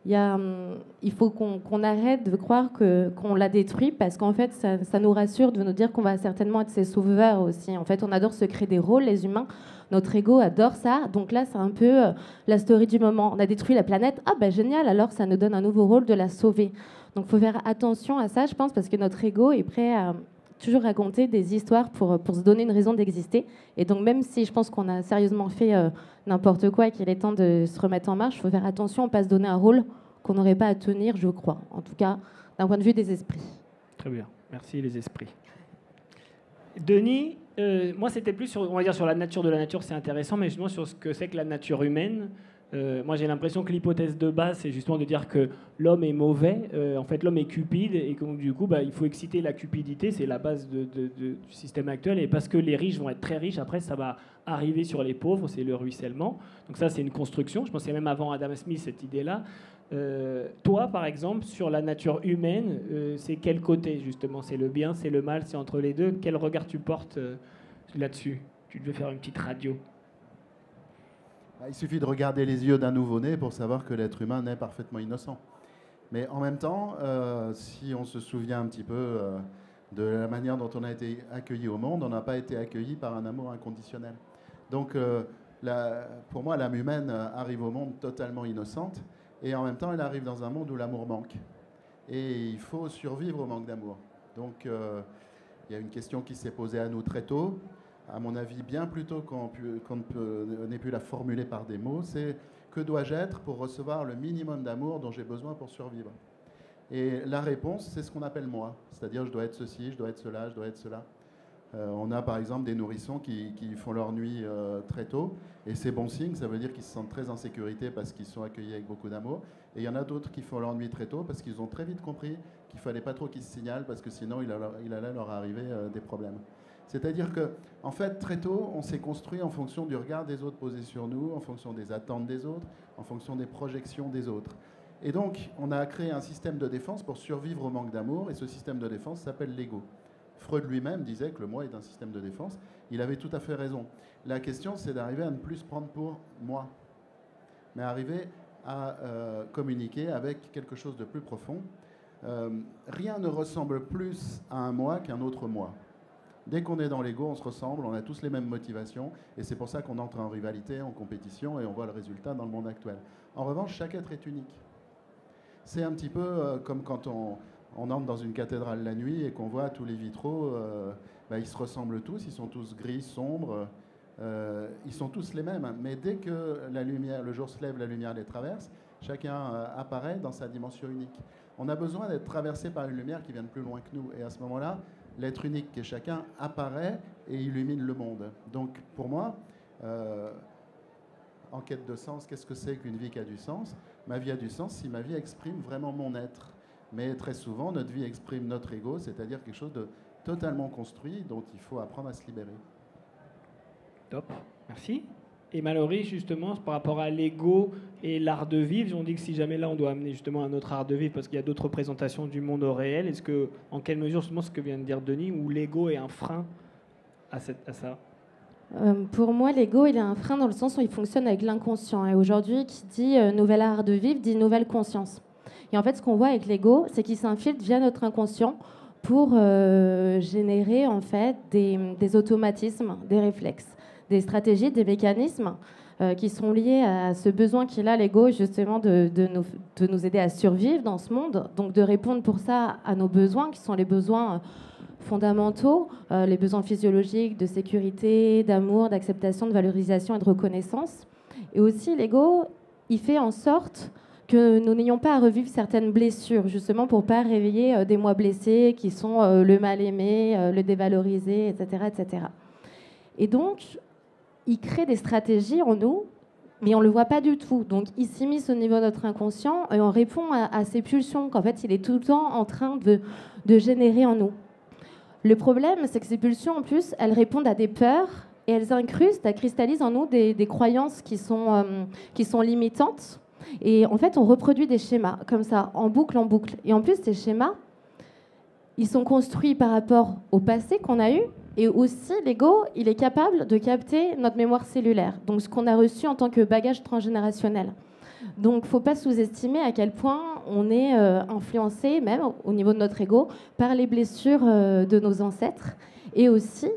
il faut qu'on arrête de croire qu'on l'a détruit, parce qu'en fait, ça nous rassure de nous dire qu'on va certainement être ses sauveurs aussi. En fait, on adore se créer des rôles, les humains. Notre ego adore ça. Donc là, c'est un peu la story du moment. On a détruit la planète. Ah, ben génial, alors ça nous donne un nouveau rôle de la sauver. Donc il faut faire attention à ça, je pense, parce que notre ego est prêt à toujours raconter des histoires pour se donner une raison d'exister. Et donc même si je pense qu'on a sérieusement fait n'importe quoi et qu'il est temps de se remettre en marche, il faut faire attention, on ne pas se donner un rôle qu'on n'aurait pas à tenir, je crois. En tout cas, d'un point de vue des esprits. Très bien. Merci les esprits. Denis, moi c'était plus sur, on va dire, sur la nature de la nature, c'est intéressant, mais justement sur ce que c'est que la nature humaine. Moi j'ai l'impression que l'hypothèse de base, c'est justement de dire que l'homme est mauvais, en fait l'homme est cupide, et que du coup il faut exciter la cupidité, c'est la base du système actuel, et parce que les riches vont être très riches, après ça va arriver sur les pauvres, c'est le ruissellement. Donc ça c'est une construction, je pense que c'est même avant Adam Smith cette idée-là. Toi par exemple, sur la nature humaine, c'est quel côté justement? C'est le bien, c'est le mal, c'est entre les deux? Quel regard tu portes là-dessus? Tu devais faire une petite radio. Il suffit de regarder les yeux d'un nouveau-né pour savoir que l'être humain naît parfaitement innocent. Mais en même temps, si on se souvient un petit peu de la manière dont on a été accueilli au monde, on n'a pas été accueilli par un amour inconditionnel. Donc, pour moi, l'âme humaine arrive au monde totalement innocente, et en même temps, elle arrive dans un monde où l'amour manque. Et il faut survivre au manque d'amour. Donc, il y a une question qui s'est posée à nous très tôt, à mon avis, bien plus tôt qu'on n'ait pu la formuler par des mots, c'est que dois-je être pour recevoir le minimum d'amour dont j'ai besoin pour survivre? Et la réponse, c'est ce qu'on appelle moi. C'est-à-dire, je dois être ceci, je dois être cela, je dois être cela. On a par exemple des nourrissons qui font leur nuit très tôt, et c'est bon signe, ça veut dire qu'ils se sentent très en sécurité parce qu'ils sont accueillis avec beaucoup d'amour. Et il y en a d'autres qui font leur nuit très tôt parce qu'ils ont très vite compris qu'il ne fallait pas trop qu'ils se signalent parce que sinon il allait leur arriver des problèmes. C'est-à-dire que, en fait, très tôt, on s'est construit en fonction du regard des autres posé sur nous, en fonction des attentes des autres, en fonction des projections des autres. Et donc, on a créé un système de défense pour survivre au manque d'amour, et ce système de défense s'appelle l'ego. Freud lui-même disait que le moi est un système de défense. Il avait tout à fait raison. La question, c'est d'arriver à ne plus se prendre pour moi, mais arriver à communiquer avec quelque chose de plus profond. Rien ne ressemble plus à un moi qu'un autre moi. Dès qu'on est dans l'ego, on se ressemble, on a tous les mêmes motivations, et c'est pour ça qu'on entre en rivalité, en compétition, et on voit le résultat dans le monde actuel. En revanche, chaque être est unique. C'est un petit peu comme quand on entre dans une cathédrale la nuit et qu'on voit tous les vitraux, ils se ressemblent tous, ils sont tous gris, sombres, ils sont tous les mêmes. Mais dès que la lumière, le jour se lève, la lumière les traverse, chacun apparaît dans sa dimension unique. On a besoin d'être traversé par une lumière qui vient de plus loin que nous. Et à ce moment-là, l'être unique qui est chacun apparaît et illumine le monde. Donc pour moi, en quête de sens, qu'est-ce que c'est qu'une vie qui a du sens? Ma vie a du sens si ma vie exprime vraiment mon être. Mais très souvent, notre vie exprime notre ego, c'est-à-dire quelque chose de totalement construit dont il faut apprendre à se libérer. Top, merci. Et Mallory, justement, par rapport à l'ego et l'art de vivre, on dit que si jamais là, on doit amener justement un autre art de vivre parce qu'il y a d'autres représentations du monde au réel, est-ce que, en quelle mesure, justement, ce que vient de dire Denis, où l'ego est un frein à ça? Pour moi, l'ego, il est un frein dans le sens où il fonctionne avec l'inconscient. Et aujourd'hui, qui dit nouvel art de vivre, dit nouvelle conscience. Et en fait, ce qu'on voit avec l'ego, c'est qu'il s'infiltre via notre inconscient pour générer en fait des automatismes, des réflexes, des stratégies, des mécanismes qui sont liés à ce besoin qu'il a, l'ego, justement, de nous aider à survivre dans ce monde, donc de répondre pour ça à nos besoins, qui sont les besoins fondamentaux, les besoins physiologiques de sécurité, d'amour, d'acceptation, de valorisation et de reconnaissance. Et aussi, l'ego, il fait en sorte que nous n'ayons pas à revivre certaines blessures, justement pour ne pas réveiller des moi blessés qui sont le mal-aimé, le dévalorisé, etc., etc. Et donc, il crée des stratégies en nous, mais on ne le voit pas du tout. Donc, il s'immisce au niveau de notre inconscient et on répond à ces pulsions qu'en fait, il est tout le temps en train de générer en nous. Le problème, c'est que ces pulsions, en plus, elles répondent à des peurs et elles incrustent, elles cristallisent en nous des croyances qui sont limitantes. Et en fait, on reproduit des schémas comme ça, en boucle, en boucle. Et en plus, ces schémas, ils sont construits par rapport au passé qu'on a eu. Et aussi, l'ego, il est capable de capter notre mémoire cellulaire, donc ce qu'on a reçu en tant que bagage transgénérationnel. Donc, il ne faut pas sous-estimer à quel point on est influencé, même au niveau de notre ego, par les blessures de nos ancêtres. Et aussi,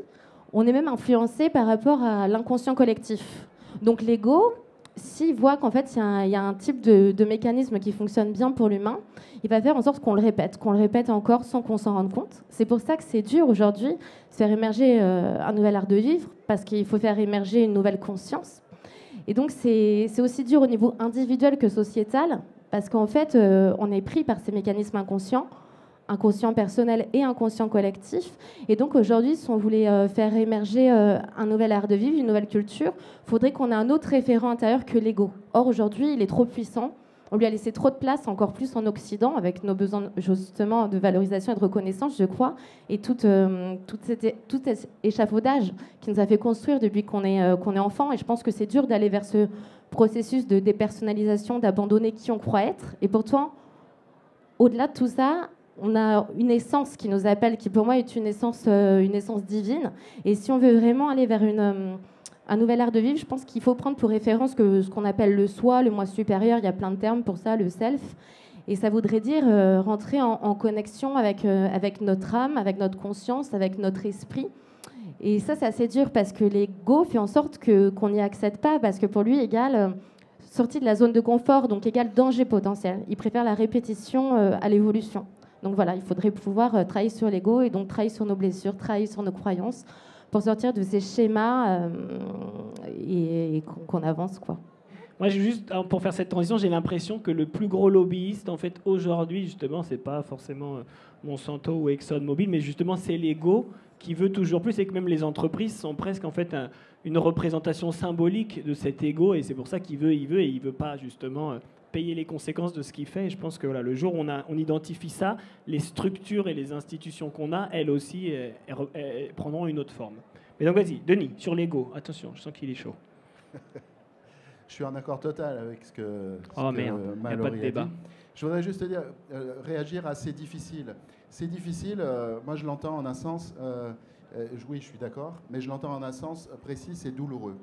on est même influencé par rapport à l'inconscient collectif. Donc, l'ego, s'il voit qu'en fait, il y a un type de mécanisme qui fonctionne bien pour l'humain, il va faire en sorte qu'on le répète encore sans qu'on s'en rende compte. C'est pour ça que c'est dur aujourd'hui de faire émerger un nouvel art de vivre, parce qu'il faut faire émerger une nouvelle conscience. Et donc, c'est aussi dur au niveau individuel que sociétal, parce qu'en fait, on est pris par ces mécanismes inconscients personnel et inconscient collectif. Et donc aujourd'hui, si on voulait faire émerger un nouvel art de vivre, une nouvelle culture, il faudrait qu'on ait un autre référent intérieur que l'ego. Or, aujourd'hui, il est trop puissant. On lui a laissé trop de place, encore plus en Occident, avec nos besoins justement de valorisation et de reconnaissance, je crois, et tout cet échafaudage qui nous a fait construire depuis qu'on est enfant. Et je pense que c'est dur d'aller vers ce processus de dépersonnalisation, d'abandonner qui on croit être. Et pourtant, au-delà de tout ça, on a une essence qui nous appelle, qui pour moi est une essence divine. Et si on veut vraiment aller vers un nouvel art de vivre, je pense qu'il faut prendre pour référence ce qu'on appelle le soi, le moi supérieur. Il y a plein de termes pour ça, le self. Et ça voudrait dire rentrer en connexion avec notre âme, avec notre conscience, avec notre esprit. Et ça, c'est assez dur parce que l'ego fait en sorte qu'on n'y accède pas, parce que pour lui, égale sortie de la zone de confort, donc égale danger potentiel. Il préfère la répétition à l'évolution. Donc voilà, il faudrait pouvoir travailler sur l'ego et donc travailler sur nos blessures, travailler sur nos croyances pour sortir de ces schémas et qu'on avance, quoi. Moi, juste pour faire cette transition, j'ai l'impression que le plus gros lobbyiste, en fait, aujourd'hui, justement, c'est pas forcément Monsanto ou ExxonMobil, mais justement, c'est l'ego qui veut toujours plus, et que même les entreprises sont presque en fait une représentation symbolique de cet ego, et c'est pour ça qu'il veut, et il veut pas justement payer les conséquences de ce qu'il fait. Et je pense que voilà, le jour où on identifie ça, les structures et les institutions qu'on a, elles aussi, elles prendront une autre forme. Mais donc vas-y, Denis, sur l'ego, attention, je sens qu'il est chaud. Je suis en accord total avec ce que merde, il n'y a pas de débat. Je voudrais juste te dire, réagir à c'est difficile. C'est difficile, moi je l'entends en un sens, oui je suis d'accord, mais je l'entends en un sens précis, c'est douloureux.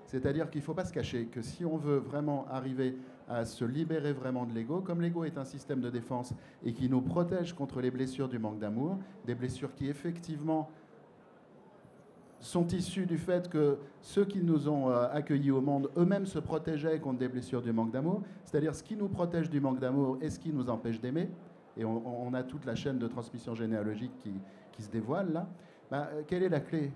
C'est-à-dire qu'il ne faut pas se cacher que si on veut vraiment arriver à se libérer vraiment de l'ego, comme l'ego est un système de défense et qui nous protège contre les blessures du manque d'amour, des blessures qui effectivement sont issus du fait que ceux qui nous ont accueillis au monde eux-mêmes se protégeaient contre des blessures du manque d'amour, c'est-à-dire ce qui nous protège du manque d'amour et ce qui nous empêche d'aimer, et on a toute la chaîne de transmission généalogique qui se dévoile là. Quelle est la clé?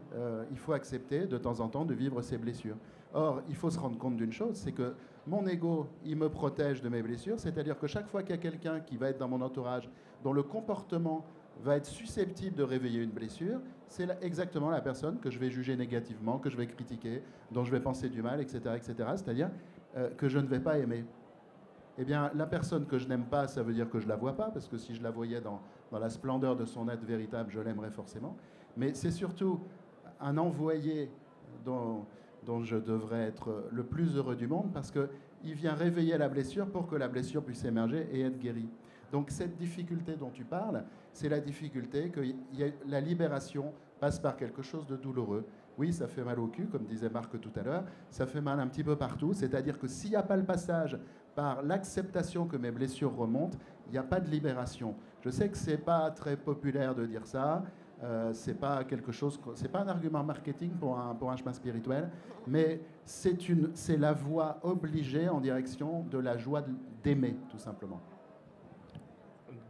Il faut accepter de temps en temps de vivre ces blessures. Or, il faut se rendre compte d'une chose, c'est que mon ego, il me protège de mes blessures, c'est-à-dire que chaque fois qu'il y a quelqu'un qui va être dans mon entourage, dont le comportement va être susceptible de réveiller une blessure, c'est exactement la personne que je vais juger négativement, que je vais critiquer, dont je vais penser du mal, etc., etc., c'est-à-dire que je ne vais pas aimer. Eh bien, la personne que je n'aime pas, ça veut dire que je ne la vois pas, parce que si je la voyais dans la splendeur de son être véritable, je l'aimerais forcément. Mais c'est surtout un envoyé dont je devrais être le plus heureux du monde, parce qu'il vient réveiller la blessure pour que la blessure puisse émerger et être guérie. Donc cette difficulté dont tu parles, c'est la difficulté que la libération passe par quelque chose de douloureux. Oui, ça fait mal au cul, comme disait Marc tout à l'heure, ça fait mal un petit peu partout, c'est-à-dire que s'il n'y a pas le passage par l'acceptation que mes blessures remontent, il n'y a pas de libération. Je sais que ce n'est pas très populaire de dire ça, c'est pas quelque chose, c'est pas un argument marketing pour un chemin spirituel, mais c'est la voie obligée en direction de la joie d'aimer, tout simplement.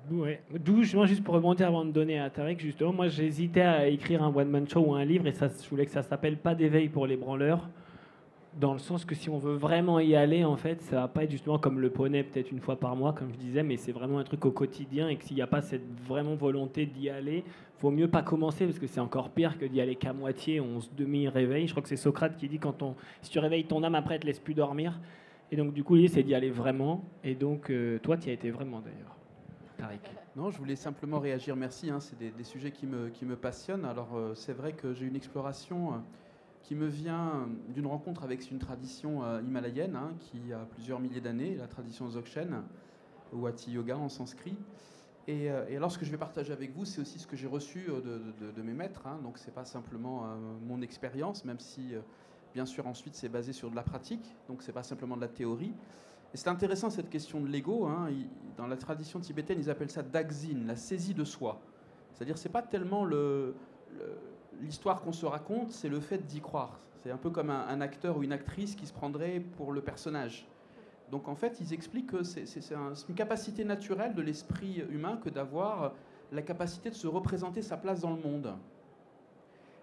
Ouais. D'où, juste pour rebondir avant de donner à Tariq, justement, moi j'hésitais à écrire un one-man show ou un livre, et je voulais que ça s'appelle Pas d'éveil pour les branleurs, dans le sens que si on veut vraiment y aller, en fait, ça va pas être justement comme le poney, peut-être une fois par mois, comme je disais, mais c'est vraiment un truc au quotidien, et que s'il n'y a pas cette vraiment volonté d'y aller, faut mieux pas commencer, parce que c'est encore pire que d'y aller qu'à moitié, on se demi-réveille. Je crois que c'est Socrate qui dit, si tu réveilles ton âme, après, elle te laisse plus dormir. Et donc, du coup, l'idée, c'est d'y aller vraiment. Et donc, toi, tu y as été vraiment, d'ailleurs. Tariq. Non, je voulais simplement réagir, merci, hein, c'est des sujets qui me passionnent. Alors c'est vrai que j'ai une exploration qui me vient d'une rencontre avec une tradition himalayenne qui a plusieurs milliers d'années, la tradition Dzogchen, ou Hatha Yoga en sanskrit. Et alors ce que je vais partager avec vous, c'est aussi ce que j'ai reçu de mes maîtres, donc c'est pas simplement mon expérience, même si bien sûr ensuite c'est basé sur de la pratique, donc c'est pas simplement de la théorie. Et c'est intéressant cette question de l'ego. Dans la tradition tibétaine, ils appellent ça dakzin, la saisie de soi. C'est-à-dire, c'est pas tellement l'histoire qu'on se raconte, c'est le fait d'y croire. C'est un peu comme un acteur ou une actrice qui se prendrait pour le personnage. Donc en fait, ils expliquent que c'est une capacité naturelle de l'esprit humain que d'avoir la capacité de se représenter sa place dans le monde.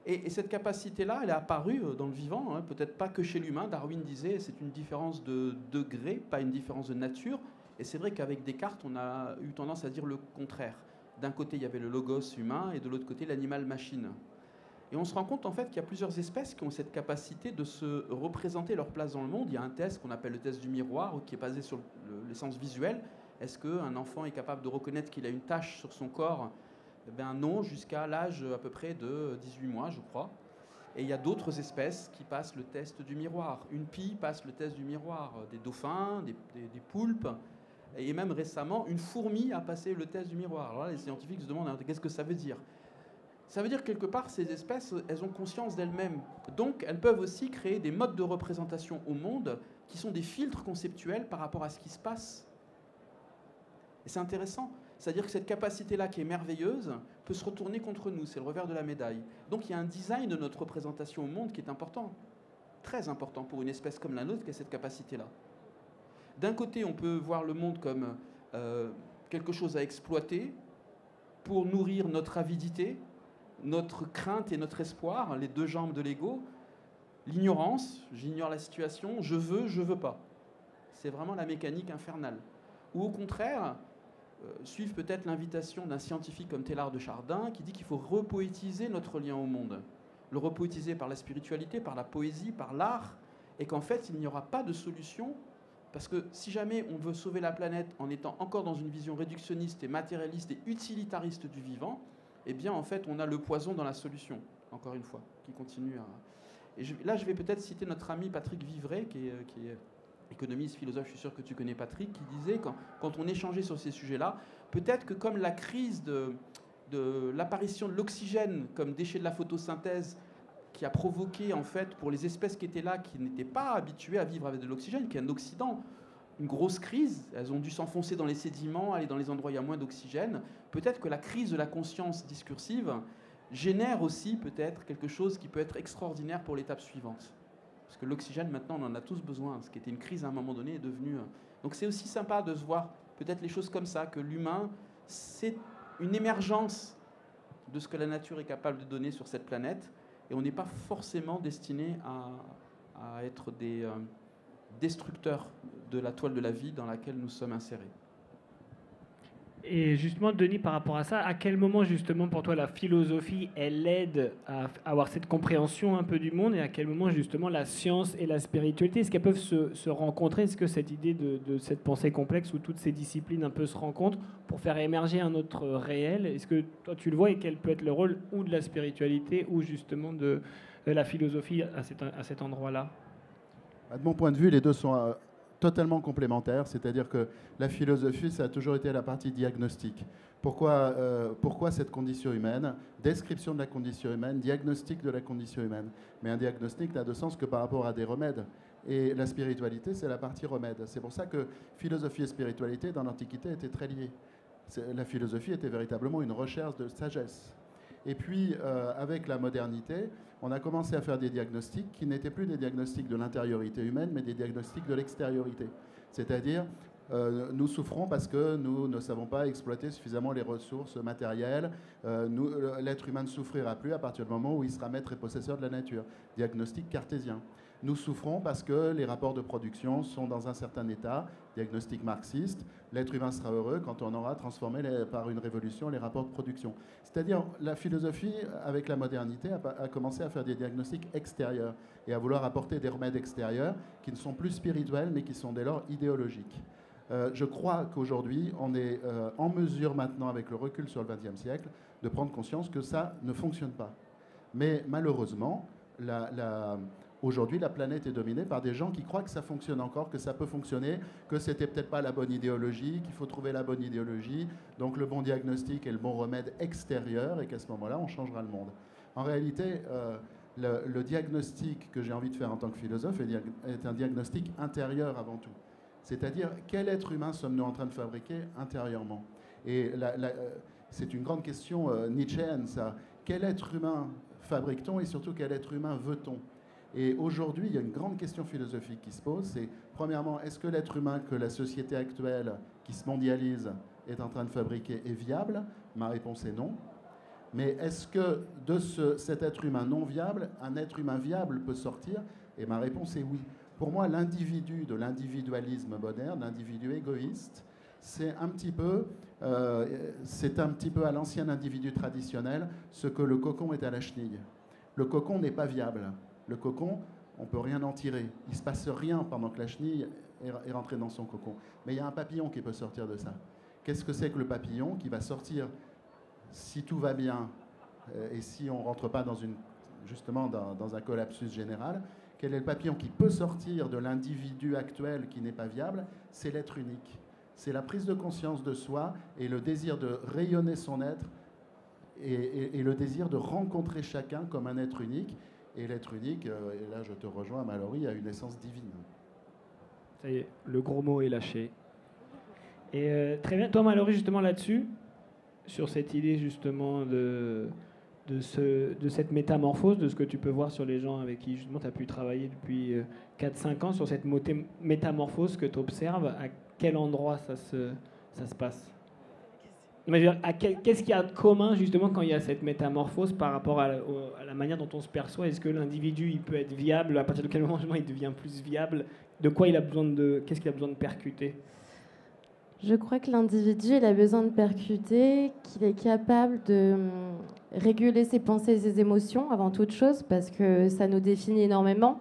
Et cette capacité-là, elle est apparue dans le vivant, peut-être pas que chez l'humain. Darwin disait c'est une différence de degré, pas une différence de nature. Et c'est vrai qu'avec Descartes, on a eu tendance à dire le contraire. D'un côté, il y avait le logos humain, et de l'autre côté, l'animal-machine. Et on se rend compte en fait qu'il y a plusieurs espèces qui ont cette capacité de se représenter leur place dans le monde. Il y a un test qu'on appelle le test du miroir, qui est basé sur l'essence visuelle. Est-ce qu'un enfant est capable de reconnaître qu'il a une tache sur son corps ? Eh bien non, jusqu'à l'âge à peu près de 18 mois, je crois. Et il y a d'autres espèces qui passent le test du miroir. Une pie passe le test du miroir. Des dauphins, des poulpes. Et même récemment, une fourmi a passé le test du miroir. Alors là, les scientifiques se demandent qu'est-ce que ça veut dire. Ça veut dire quelque part, ces espèces, elles ont conscience d'elles-mêmes. Donc, elles peuvent aussi créer des modes de représentation au monde qui sont des filtres conceptuels par rapport à ce qui se passe. Et c'est intéressant. C'est-à-dire que cette capacité-là, qui est merveilleuse, peut se retourner contre nous. C'est le revers de la médaille. Donc il y a un design de notre représentation au monde qui est important, très important pour une espèce comme la nôtre qui a cette capacité-là. D'un côté, on peut voir le monde comme quelque chose à exploiter pour nourrir notre avidité, notre crainte et notre espoir, les deux jambes de l'ego. L'ignorance, j'ignore la situation, je veux pas. C'est vraiment la mécanique infernale. Ou au contraire, suivre peut-être l'invitation d'un scientifique comme Teilhard de Chardin qui dit qu'il faut repoétiser notre lien au monde. Le repoétiser par la spiritualité, par la poésie, par l'art, et qu'en fait, il n'y aura pas de solution, parce que si jamais on veut sauver la planète en étant encore dans une vision réductionniste et matérialiste et utilitariste du vivant, eh bien, en fait, on a le poison dans la solution, encore une fois, qui continue à... Et là, je vais peut-être citer notre ami Patrick Vivray, qui est économiste, philosophe, je suis sûr que tu connais Patrick, qui disait, quand on échangeait sur ces sujets-là, peut-être que comme la crise de l'apparition de l'oxygène comme déchet de la photosynthèse, qui a provoqué, en fait, pour les espèces qui étaient là, qui n'étaient pas habituées à vivre avec de l'oxygène, qui est un Occident, une grosse crise, elles ont dû s'enfoncer dans les sédiments, aller dans les endroits où il y a moins d'oxygène, peut-être que la crise de la conscience discursive génère aussi peut-être quelque chose qui peut être extraordinaire pour l'étape suivante. Parce que l'oxygène, maintenant, on en a tous besoin. Ce qui était une crise à un moment donné est devenu... Donc c'est aussi sympa de se voir peut-être les choses comme ça, que l'humain, c'est une émergence de ce que la nature est capable de donner sur cette planète, et on n'est pas forcément destiné à être des destructeurs de la toile de la vie dans laquelle nous sommes insérés. Et justement, Denis, par rapport à ça, à quel moment, justement, pour toi, la philosophie, elle aide à avoir cette compréhension un peu du monde, et à quel moment, justement, la science et la spiritualité, est-ce qu'elles peuvent se rencontrer? Est-ce que cette idée de cette pensée complexe où toutes ces disciplines un peu se rencontrent pour faire émerger un autre réel, est-ce que toi, tu le vois, et quel peut être le rôle ou de la spiritualité ou, justement, de la philosophie à cet endroit-là? De mon point de vue, les deux sont totalement complémentaires, c'est-à-dire que la philosophie, ça a toujours été la partie diagnostique. Pourquoi cette condition humaine? Description de la condition humaine, diagnostic de la condition humaine. Mais un diagnostic n'a de sens que par rapport à des remèdes. Et la spiritualité, c'est la partie remède. C'est pour ça que philosophie et spiritualité, dans l'Antiquité, étaient très liées. La philosophie était véritablement une recherche de sagesse. Et puis, avec la modernité, on a commencé à faire des diagnostics qui n'étaient plus des diagnostics de l'intériorité humaine, mais des diagnostics de l'extériorité. C'est-à-dire, nous souffrons parce que nous ne savons pas exploiter suffisamment les ressources matérielles. L'être humain ne souffrira plus à partir du moment où il sera maître et possesseur de la nature. Diagnostic cartésien. Nous souffrons parce que les rapports de production sont dans un certain état, diagnostic marxiste. L'être humain sera heureux quand on aura transformé par une révolution les rapports de production. C'est-à-dire, la philosophie, avec la modernité, a commencé à faire des diagnostics extérieurs et à vouloir apporter des remèdes extérieurs qui ne sont plus spirituels, mais qui sont dès lors idéologiques. Je crois qu'aujourd'hui, on est en mesure maintenant, avec le recul sur le XXe siècle, de prendre conscience que ça ne fonctionne pas. Mais malheureusement, aujourd'hui, la planète est dominée par des gens qui croient que ça fonctionne encore, que ça peut fonctionner, que c'était peut-être pas la bonne idéologie, qu'il faut trouver la bonne idéologie, donc le bon diagnostic et le bon remède extérieur, et qu'à ce moment-là, on changera le monde. En réalité, le diagnostic que j'ai envie de faire en tant que philosophe est un diagnostic intérieur avant tout. C'est-à-dire, quel être humain sommes-nous en train de fabriquer intérieurement? Et c'est une grande question nietzschéenne, ça. Quel être humain fabrique-t-on, et surtout, quel être humain veut-on? Et aujourd'hui, il y a une grande question philosophique qui se pose, c'est, premièrement, est-ce que l'être humain que la société actuelle, qui se mondialise, est en train de fabriquer est viable? Ma réponse est non. Mais est-ce que de cet être humain non viable, un être humain viable peut sortir? Et ma réponse est oui. Pour moi, l'individu de l'individualisme moderne, l'individu égoïste, c'est un petit peu à l'ancien individu traditionnel ce que le cocon est à la chenille. Le cocon n'est pas viable. Le cocon, on ne peut rien en tirer. Il ne se passe rien pendant que la chenille est rentrée dans son cocon. Mais il y a un papillon qui peut sortir de ça. Qu'est-ce que c'est que le papillon qui va sortir, si tout va bien, et si on ne rentre pas justement dans un collapsus général? Quel est le papillon qui peut sortir de l'individu actuel qui n'est pas viable? C'est l'être unique. C'est la prise de conscience de soi et le désir de rayonner son être et le désir de rencontrer chacun comme un être unique. Et l'être unique, et là je te rejoins Mallory, a une essence divine. Ça y est, le gros mot est lâché. Et très bien. Toi, Mallory, justement là-dessus, sur cette idée justement de cette métamorphose, de ce que tu peux voir sur les gens avec qui justement tu as pu travailler depuis 4-5 ans, sur cette métamorphose que tu observes, à quel endroit ça se passe? Qu'est-ce qu'il y a de commun justement quand il y a cette métamorphose par rapport à la manière dont on se perçoit? Est-ce que l'individu il peut être viable? À partir de quel moment il devient plus viable? De quoi il a besoin qu'est-ce qu'il a besoin de percuter? Je crois que l'individu il a besoin de percuter, qu'il est capable de réguler ses pensées et ses émotions avant toute chose, parce que ça nous définit énormément.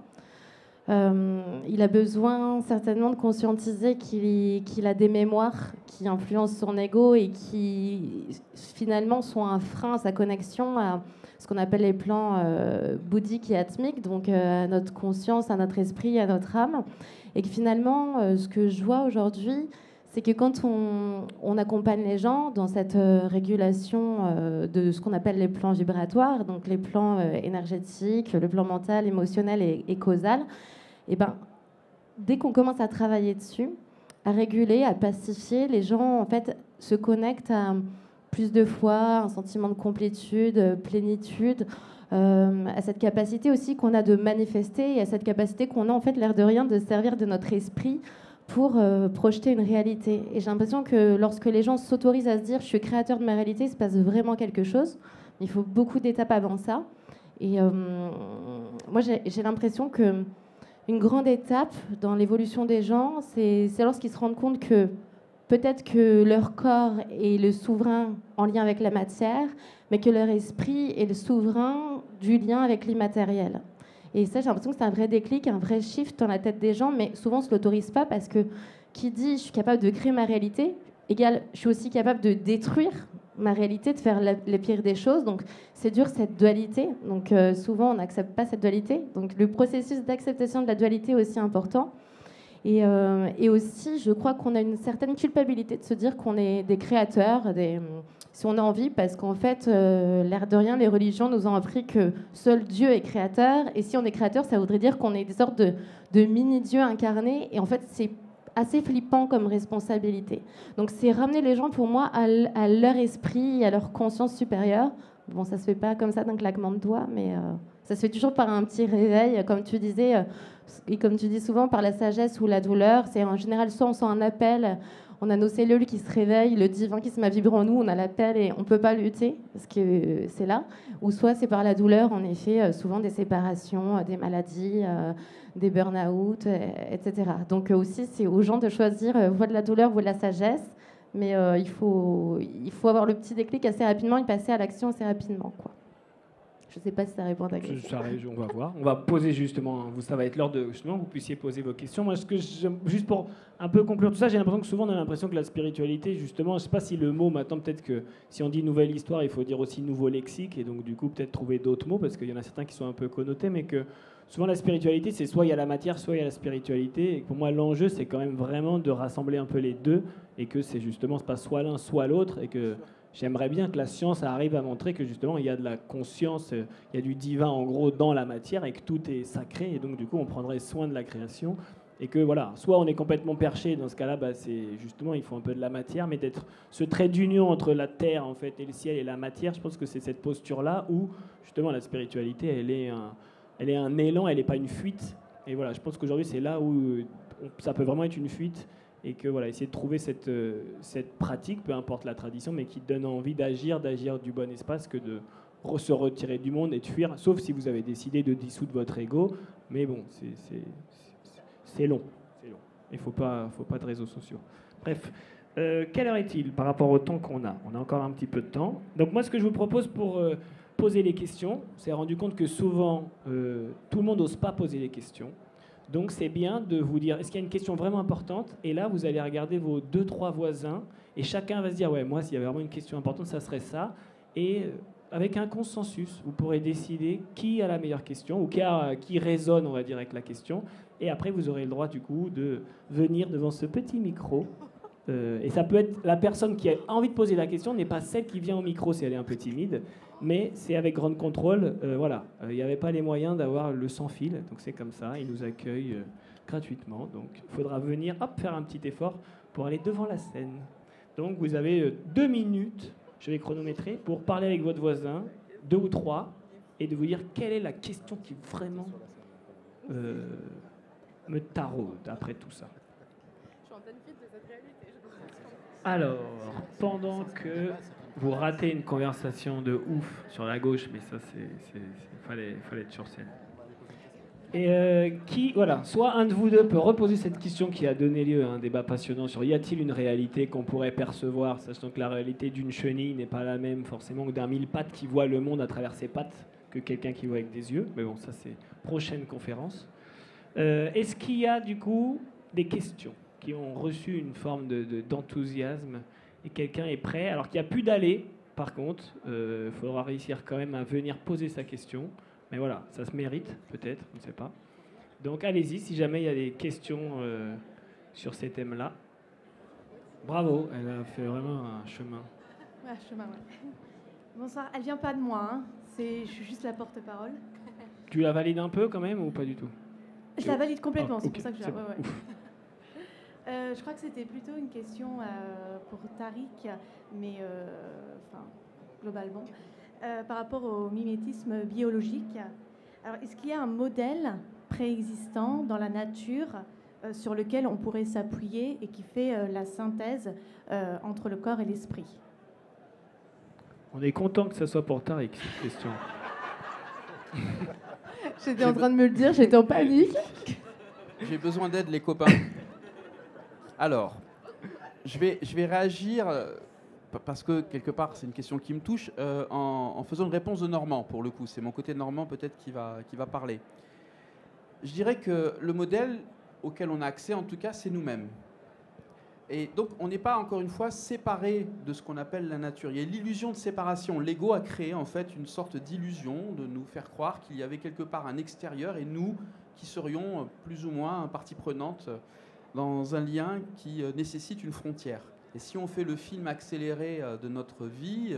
Il a besoin certainement de conscientiser qu'il a des mémoires qui influencent son ego et qui finalement sont un frein à sa connexion à ce qu'on appelle les plans bouddhiques et atmiques, donc à notre conscience, à notre esprit, à notre âme. Et que finalement, ce que je vois aujourd'hui, c'est que quand on accompagne les gens dans cette régulation de ce qu'on appelle les plans vibratoires, donc les plans énergétiques, le plan mental, émotionnel et causal, et ben, dès qu'on commence à travailler dessus, à réguler, à pacifier, les gens en fait se connectent à plus de foi, un sentiment de complétude, plénitude, à cette capacité aussi qu'on a de manifester et à cette capacité qu'on a en fait l'air de rien de servir de notre esprit pour projeter une réalité. Et j'ai l'impression que lorsque les gens s'autorisent à se dire « je suis créateur de ma réalité », il se passe vraiment quelque chose. Il faut beaucoup d'étapes avant ça. Et moi, j'ai l'impression que une grande étape dans l'évolution des gens, c'est lorsqu'ils se rendent compte que peut-être que leur corps est le souverain en lien avec la matière, mais que leur esprit est le souverain du lien avec l'immatériel. Et ça, j'ai l'impression que c'est un vrai déclic, un vrai shift dans la tête des gens, mais souvent on ne se l'autorise pas parce que qui dit je suis capable de créer ma réalité, égale je suis aussi capable de détruire ma réalité, de faire les pires des choses. Donc c'est dur cette dualité. Donc souvent on n'accepte pas cette dualité. Donc le processus d'acceptation de la dualité est aussi important. Et aussi, je crois qu'on a une certaine culpabilité de se dire qu'on est des créateurs, si on a envie, parce qu'en fait, l'air de rien, les religions nous ont appris que seul Dieu est créateur. Et si on est créateur, ça voudrait dire qu'on est des sortes de mini-dieux incarnés. Et en fait, c'est assez flippant comme responsabilité. Donc c'est ramener les gens, pour moi, à leur esprit, à leur conscience supérieure. Bon, ça se fait pas comme ça d'un claquement de doigts, mais ça se fait toujours par un petit réveil, comme tu disais, et comme tu dis souvent, par la sagesse ou la douleur. C'est en général soit on sent un appel, on a nos cellules qui se réveillent, le divin qui se met à vibrer en nous, on a l'appel et on ne peut pas lutter parce que c'est là. Ou soit c'est par la douleur, en effet, souvent des séparations, des maladies, des burn-out, etc. Donc aussi, c'est aux gens de choisir voie de la douleur, voie de la sagesse. Mais il faut avoir le petit déclic assez rapidement et passer à l'action assez rapidement, quoi. Je ne sais pas si ça répond à ta question. On va voir. On va poser justement, ça va être l'heure de justement vous puissiez poser vos questions. Moi, juste pour un peu conclure tout ça, j'ai l'impression que souvent on a l'impression que la spiritualité, justement, je ne sais pas si le mot maintenant, peut-être que si on dit nouvelle histoire, il faut dire aussi nouveau lexique, et donc du coup peut-être trouver d'autres mots, parce qu'il y en a certains qui sont un peu connotés, mais que souvent la spiritualité, c'est soit il y a la matière, soit il y a la spiritualité. Et pour moi, l'enjeu, c'est quand même vraiment de rassembler un peu les deux, et que c'est justement, c'est pas soit l'un, soit l'autre, et que j'aimerais bien que la science arrive à montrer que justement il y a de la conscience, il y a du divin en gros dans la matière et que tout est sacré et donc du coup on prendrait soin de la création et que voilà, soit on est complètement perché, dans ce cas-là c'est justement il faut un peu de la matière, mais d'être ce trait d'union entre la terre en fait et le ciel et la matière, je pense que c'est cette posture-là où justement la spiritualité elle est un élan, elle n'est pas une fuite et voilà, je pense qu'aujourd'hui c'est là où ça peut vraiment être une fuite. Et que voilà, essayer de trouver cette pratique, peu importe la tradition, mais qui donne envie d'agir du bon espace que de se retirer du monde et de fuir, sauf si vous avez décidé de dissoudre votre ego. Mais bon, c'est long. Il ne faut pas de réseaux sociaux. Bref, quelle heure est-il par rapport au temps qu'on a? On a encore un petit peu de temps. Donc moi, ce que je vous propose pour poser les questions, on s'est rendu compte que souvent, tout le monde n'ose pas poser les questions. Donc c'est bien de vous dire, est-ce qu'il y a une question vraiment importante? Et là, vous allez regarder vos 2-3 voisins, et chacun va se dire, ouais, moi, s'il y avait vraiment une question importante, ça serait ça. Et avec un consensus, vous pourrez décider qui a la meilleure question, ou qui résonne, on va dire, avec la question. Et après, vous aurez le droit, du coup, de venir devant ce petit micro. Et ça peut être la personne qui a envie de poser la question, n'est pas celle qui vient au micro si elle est un peu timide, mais c'est avec grand contrôle. Voilà, il n'y avait pas les moyens d'avoir le sans fil, donc c'est comme ça. Il nous accueille gratuitement. Donc, il faudra venir faire un petit effort pour aller devant la scène. Donc, vous avez 2 minutes, je vais chronométrer, pour parler avec votre voisin, 2 ou 3, et de vous dire quelle est la question qui vraiment me taraude après tout ça. Je suis en pleine fuite de cette réalité. Alors, pendant que vous ratez une conversation de ouf sur la gauche, mais ça, fallait être sur scène. Et soit un de vous deux peut reposer cette question qui a donné lieu à un débat passionnant sur y a-t-il une réalité qu'on pourrait percevoir, sachant que la réalité d'une chenille n'est pas la même forcément que d'un mille-pattes qui voit le monde à travers ses pattes que quelqu'un qui voit avec des yeux. Mais bon, ça c'est prochaine conférence. Est-ce qu'il y a du coup des questions qui ont reçu une forme d'enthousiasme et quelqu'un est prêt, alors qu'il n'y a plus d'aller, par contre, il faudra réussir quand même à venir poser sa question. Mais voilà, ça se mérite, peut-être, on ne sait pas. Donc allez-y, si jamais il y a des questions sur ces thèmes-là. Bravo, elle a fait vraiment un chemin. Ouais, chemin, ouais. Bonsoir, elle vient pas de moi, hein. Je suis juste la porte-parole. Tu la valides un peu quand même ou pas du tout? Je la valide complètement, c'est okay, pour ça que je... bon. Je crois que c'était plutôt une question pour Tariq, mais globalement. Par rapport au mimétisme biologique. Alors, est-ce qu'il y a un modèle préexistant dans la nature sur lequel on pourrait s'appuyer et qui fait la synthèse entre le corps et l'esprit? On est content que ça soit pour Tariq, cette question. J'étais en train de me le dire, j'étais en panique. J'ai besoin d'aide, les copains. Alors, je vais réagir... parce que, quelque part, c'est une question qui me touche, en faisant une réponse de Normand, pour le coup. C'est mon côté Normand, peut-être, qui va parler. Je dirais que le modèle auquel on a accès, en tout cas, c'est nous-mêmes. Et donc, on n'est pas, encore une fois, séparé de ce qu'on appelle la nature. Il y a l'illusion de séparation. L'ego a créé, en fait, une sorte d'illusion de nous faire croire qu'il y avait quelque part un extérieur et nous qui serions plus ou moins partie prenante dans un lien qui nécessite une frontière. Et si on fait le film accéléré de notre vie,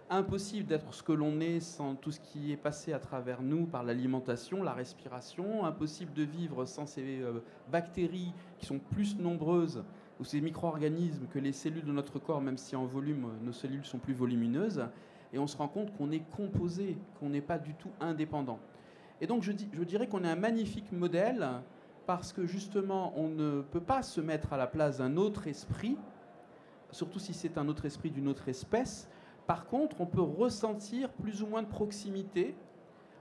impossible d'être ce que l'on est sans tout ce qui est passé à travers nous par l'alimentation, la respiration, impossible de vivre sans ces bactéries qui sont plus nombreuses, ou ces micro-organismes que les cellules de notre corps, même si en volume, nos cellules sont plus volumineuses, et on se rend compte qu'on est composé, qu'on n'est pas du tout indépendant. Et donc je dirais qu'on est un magnifique modèle, parce que justement, on ne peut pas se mettre à la place d'un autre esprit, surtout si c'est un autre esprit d'une autre espèce. Par contre, on peut ressentir plus ou moins de proximité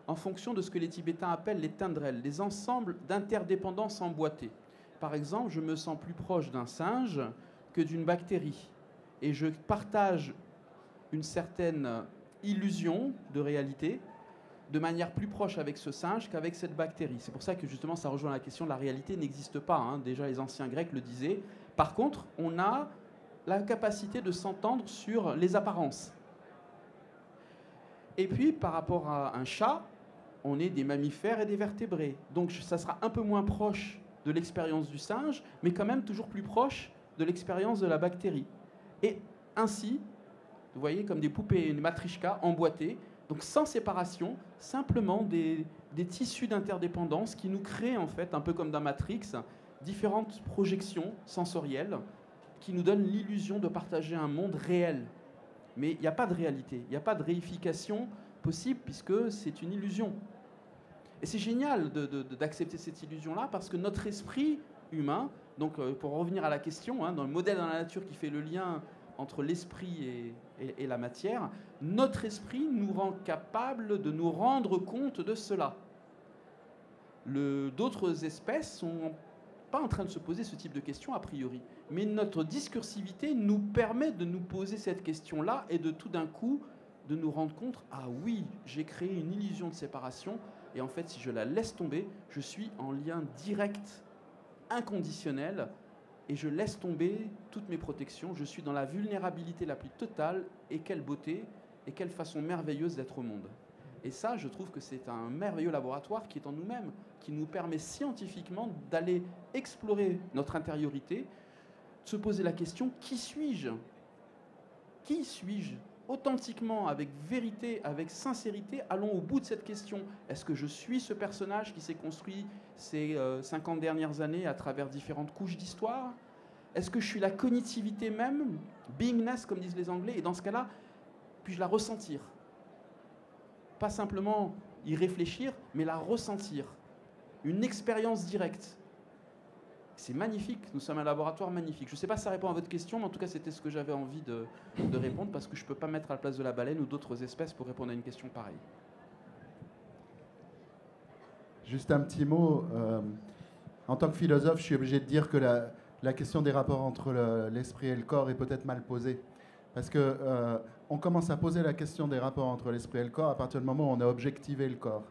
en fonction de ce que les Tibétains appellent les tendrels, les ensembles d'interdépendances emboîtées. Par exemple, je me sens plus proche d'un singe que d'une bactérie. Et je partage une certaine illusion de réalité de manière plus proche avec ce singe qu'avec cette bactérie. C'est pour ça que justement, ça rejoint la question de la réalité n'existe pas, hein. Déjà, les anciens Grecs le disaient. Par contre, on a la capacité de s'entendre sur les apparences. Et puis, par rapport à un chat, on est des mammifères et des vertébrés. Donc, ça sera un peu moins proche de l'expérience du singe, mais quand même toujours plus proche de l'expérience de la bactérie. Et ainsi, vous voyez, comme des poupées, une matrishka emboîtées, donc sans séparation, simplement des tissus d'interdépendance qui nous créent, en fait, un peu comme dans Matrix, différentes projections sensorielles qui nous donnent l'illusion de partager un monde réel. Mais il n'y a pas de réalité, il n'y a pas de réification possible puisque c'est une illusion. Et c'est génial d'accepter cette illusion-là parce que notre esprit humain, donc pour revenir à la question, hein, dans le modèle dans la nature qui fait le lien entre l'esprit et la matière, notre esprit nous rend capable de nous rendre compte de cela. D'autres espèces sont pas en train de se poser ce type de questions a priori, mais notre discursivité nous permet de nous poser cette question-là et de tout d'un coup de nous rendre compte, ah oui, j'ai créé une illusion de séparation et en fait si je la laisse tomber, je suis en lien direct, inconditionnel et je laisse tomber toutes mes protections, je suis dans la vulnérabilité la plus totale et quelle beauté et quelle façon merveilleuse d'être au monde. Et ça, je trouve que c'est un merveilleux laboratoire qui est en nous-mêmes, qui nous permet scientifiquement d'aller explorer notre intériorité, de se poser la question, qui suis-je ? Qui suis-je ? authentiquement, avec vérité, avec sincérité, allons au bout de cette question. Est-ce que je suis ce personnage qui s'est construit ces 50 dernières années à travers différentes couches d'histoire? Est-ce que je suis la cognitivité même, beingness comme disent les Anglais? Et dans ce cas-là, puis-je la ressentir? Pas simplement y réfléchir, mais la ressentir. Une expérience directe. C'est magnifique, nous sommes un laboratoire magnifique. Je ne sais pas si ça répond à votre question, mais en tout cas, c'était ce que j'avais envie de répondre, parce que je ne peux pas mettre à la place de la baleine ou d'autres espèces pour répondre à une question pareille. Juste un petit mot. En tant que philosophe, je suis obligé de dire que la question des rapports entre l'esprit et le corps est peut-être mal posée. Parce que on commence à poser la question des rapports entre l'esprit et le corps à partir du moment où on a objectivé le corps.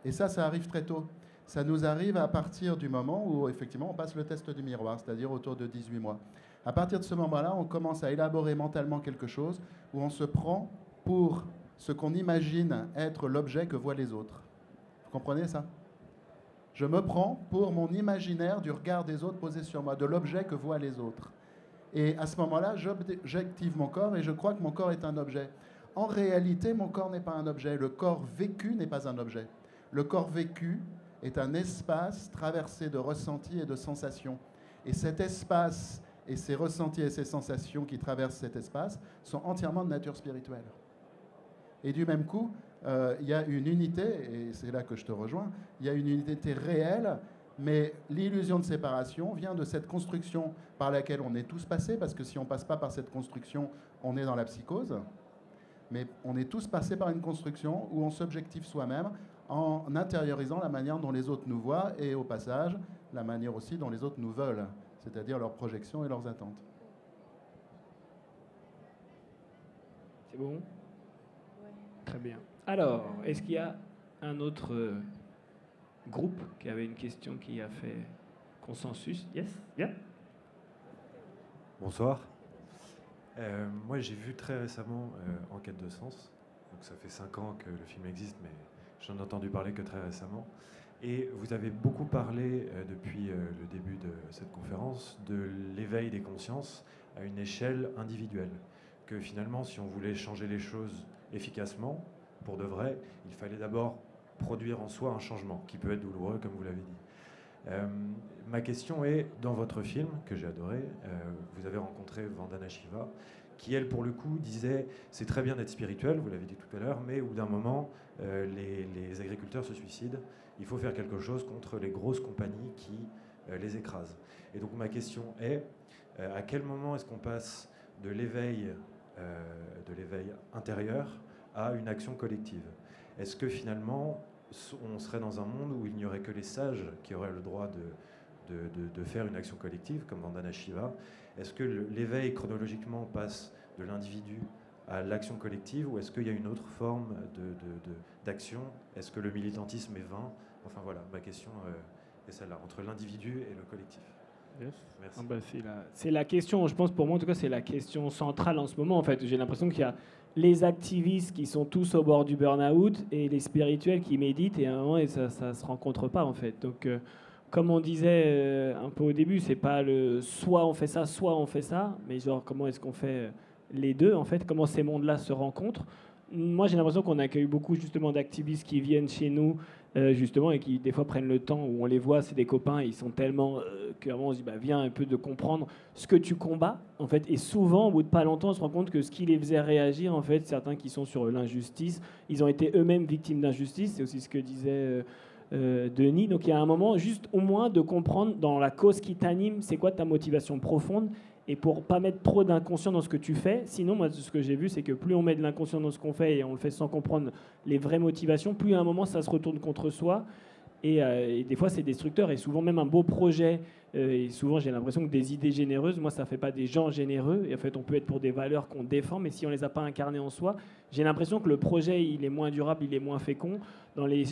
Et ça arrive très tôt. Ça nous arrive à partir du moment où, effectivement, on passe le test du miroir, c'est-à-dire autour de 18 mois. À partir de ce moment-là, on commence à élaborer mentalement quelque chose où on se prend pour ce qu'on imagine être l'objet que voient les autres. Vous comprenez ça? Je me prends pour mon imaginaire du regard des autres posé sur moi, de l'objet que voient les autres. Et à ce moment-là, j'objective mon corps et je crois que mon corps est un objet. En réalité, mon corps n'est pas un objet. Le corps vécu n'est pas un objet. Le corps vécu est un espace traversé de ressentis et de sensations. Et cet espace et ces ressentis et ces sensations qui traversent cet espace sont entièrement de nature spirituelle. Et du même coup, il y a une unité, et c'est là que je te rejoins, il y a une unité réelle, mais l'illusion de séparation vient de cette construction par laquelle on est tous passés, parce que si on ne passe pas par cette construction, on est dans la psychose. Mais on est tous passés par une construction où on s'objective soi-même en intériorisant la manière dont les autres nous voient et au passage, la manière aussi dont les autres nous veulent, c'est-à-dire leurs projections et leurs attentes. C'est bon? Très bien. Alors, est-ce qu'il y a un autre groupe qui avait une question qui a fait consensus? Yes? Yeah? Bonsoir. Moi, j'ai vu très récemment En quête de sens. Donc, ça fait 5 ans que le film existe, mais j'en ai entendu parler que très récemment. Et vous avez beaucoup parlé depuis le début de cette conférence de l'éveil des consciences à une échelle individuelle. Que finalement, si on voulait changer les choses efficacement, pour de vrai, il fallait d'abord produire en soi un changement qui peut être douloureux, comme vous l'avez dit. Ma question est, dans votre film, que j'ai adoré, vous avez rencontré Vandana Shiva, qui, elle, pour le coup, disait « c'est très bien d'être spirituel, vous l'avez dit tout à l'heure, mais au bout d'un moment, les agriculteurs se suicident. Il faut faire quelque chose contre les grosses compagnies qui les écrasent. » Et donc ma question est, à quel moment est-ce qu'on passe de l'éveil intérieur à une action collective? Est-ce que finalement, on serait dans un monde où il n'y aurait que les sages qui auraient le droit de faire une action collective, comme Vandana Shiva? Est-ce que l'éveil, chronologiquement, passe de l'individu à l'action collective, ou est-ce qu'il y a une autre forme d'action? Est-ce que le militantisme est vain? Enfin voilà, ma question est celle-là, entre l'individu et le collectif. Yes. Merci. Ah bah c'est la question, je pense pour moi en tout cas, c'est la question centrale en ce moment. En fait, j'ai l'impression qu'il y a les activistes qui sont tous au bord du burn-out et les spirituels qui méditent, et à un moment ça se rencontre pas en fait. Donc comme on disait un peu au début, c'est pas le soit on fait ça, soit on fait ça, mais genre comment est-ce qu'on fait les deux en fait, comment ces mondes-là se rencontrent. Moi j'ai l'impression qu'on accueille beaucoup justement d'activistes qui viennent chez nous justement et qui des fois prennent le temps, où on les voit, c'est des copains, ils sont tellement qu'à un moment on se dit bah, viens un peu de comprendre ce que tu combats en fait, et souvent au bout de pas longtemps on se rend compte que ce qui les faisait réagir en fait, certains qui sont sur l'injustice, ils ont été eux-mêmes victimes d'injustice, c'est aussi ce que disait Denis. Donc il y a un moment juste au moins de comprendre dans la cause qui t'anime, c'est quoi ta motivation profonde, et pour pas mettre trop d'inconscient dans ce que tu fais. Sinon, moi, ce que j'ai vu, c'est que plus on met de l'inconscient dans ce qu'on fait et on le fait sans comprendre les vraies motivations, plus à un moment, ça se retourne contre soi. Et des fois, c'est destructeur. Et souvent, même un beau projet, et souvent, j'ai l'impression que des idées généreuses, moi, ça ne fait pas des gens généreux. Et en fait, on peut être pour des valeurs qu'on défend, mais si on ne les a pas incarnées en soi, j'ai l'impression que le projet, il est moins durable, il est moins fécond. Dans les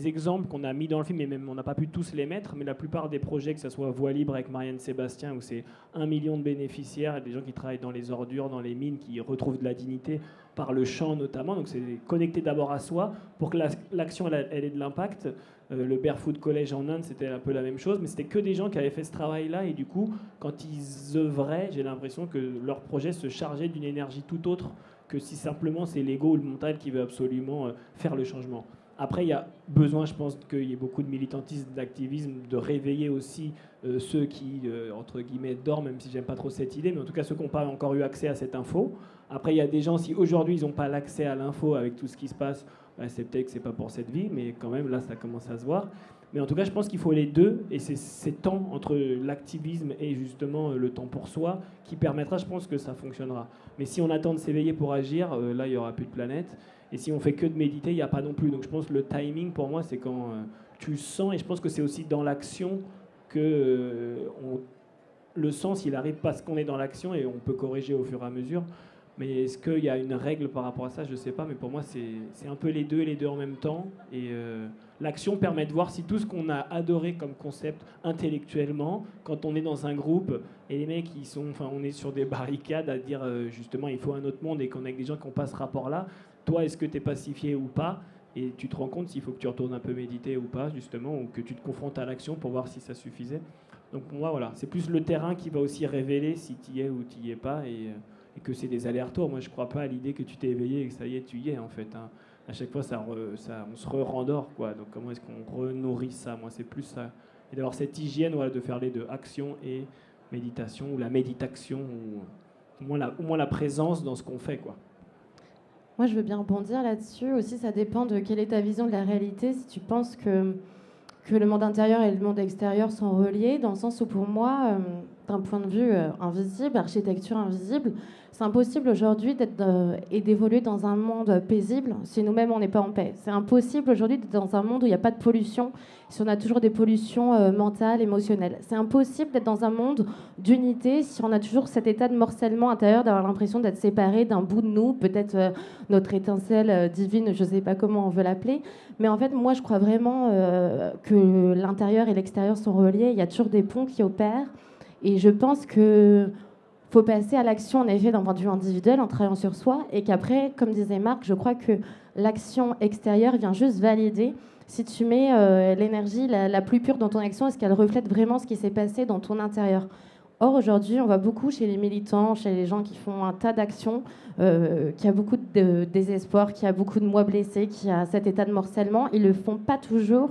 exemples qu'on a mis dans le film, et même on n'a pas pu tous les mettre, mais la plupart des projets, que ce soit Voix Libre avec Marianne Sébastien, où c'est 1 million de bénéficiaires, et des gens qui travaillent dans les ordures, dans les mines, qui retrouvent de la dignité par le chant notamment, donc c'est connecté d'abord à soi, pour que l'action elle ait de l'impact. Le Barefoot College en Inde, c'était un peu la même chose, mais c'était que des gens qui avaient fait ce travail-là, et du coup, quand ils œuvraient, j'ai l'impression que leur projet se chargeait d'une énergie tout autre que si simplement c'est l'ego ou le mental qui veut absolument faire le changement. Après, il y a besoin, je pense, qu'il y ait beaucoup de militantisme, d'activisme, de réveiller aussi ceux qui, entre guillemets, dorment, même si j'aime pas trop cette idée, mais en tout cas ceux qui n'ont pas encore eu accès à cette info. Après, il y a des gens, si aujourd'hui ils n'ont pas l'accès à l'info avec tout ce qui se passe, bah, c'est peut-être que c'est pas pour cette vie, mais quand même, là, ça commence à se voir. Mais en tout cas, je pense qu'il faut les deux, et c'est ces temps entre l'activisme et justement le temps pour soi qui permettra, je pense, que ça fonctionnera. Mais si on attend de s'éveiller pour agir, là, il n'y aura plus de planète. Et si on fait que de méditer, il n'y a pas non plus. Donc je pense que le timing, pour moi, c'est quand tu sens, et je pense que c'est aussi dans l'action que le sens, il arrive parce qu'on est dans l'action et on peut corriger au fur et à mesure. Mais est-ce qu'il y a une règle par rapport à ça? Je ne sais pas, mais pour moi, c'est un peu les deux en même temps. Et l'action permet de voir si tout ce qu'on a adoré comme concept intellectuellement, quand on est dans un groupe, et les mecs, on est sur des barricades à dire justement, il faut un autre monde, et qu'on est avec des gens qui n'ont pas ce rapport-là, toi, est-ce que tu es pacifié ou pas? Et tu te rends compte s'il faut que tu retournes un peu méditer ou pas, justement, ou que tu te confrontes à l'action pour voir si ça suffisait. Donc pour moi, voilà, c'est plus le terrain qui va aussi révéler si tu y es ou tu y es pas, et que c'est des allers-retours. Moi, je crois pas à l'idée que tu t'es éveillé et que ça y est, tu y es, en fait. Hein. À chaque fois, on se rendort, quoi. Donc comment est-ce qu'on renourrit ça? Moi, c'est plus ça. Et d'avoir cette hygiène, voilà, de faire les deux, action et méditation, ou la méditation, ou au moins la présence dans ce qu'on fait, quoi. Moi, je veux bien rebondir là-dessus. Aussi, ça dépend de quelle est ta vision de la réalité. Si tu penses que le monde intérieur et le monde extérieur sont reliés, dans le sens où, pour moi, d'un point de vue invisible, architecture invisible, c'est impossible aujourd'hui et d'évoluer dans un monde paisible si nous-mêmes, on n'est pas en paix. C'est impossible aujourd'hui d'être dans un monde où il n'y a pas de pollution, si on a toujours des pollutions mentales, émotionnelles. C'est impossible d'être dans un monde d'unité si on a toujours cet état de morcellement intérieur, d'avoir l'impression d'être séparé d'un bout de nous, peut-être notre étincelle divine, je ne sais pas comment on veut l'appeler. Mais en fait, moi, je crois vraiment que l'intérieur et l'extérieur sont reliés. Il y a toujours des ponts qui opèrent. Et je pense qu'il faut passer à l'action, en effet, d'un point de vue individuel, en travaillant sur soi. Et qu'après, comme disait Marc, je crois que l'action extérieure vient juste valider si tu mets l'énergie la plus pure dans ton action, est-ce qu'elle reflète vraiment ce qui s'est passé dans ton intérieur. Or, aujourd'hui, on voit beaucoup chez les militants, chez les gens qui font un tas d'actions, qu'il y a beaucoup de désespoir, qu'il y a beaucoup de moi blessés, qu'il y a cet état de morcellement. Ils ne le font pas toujours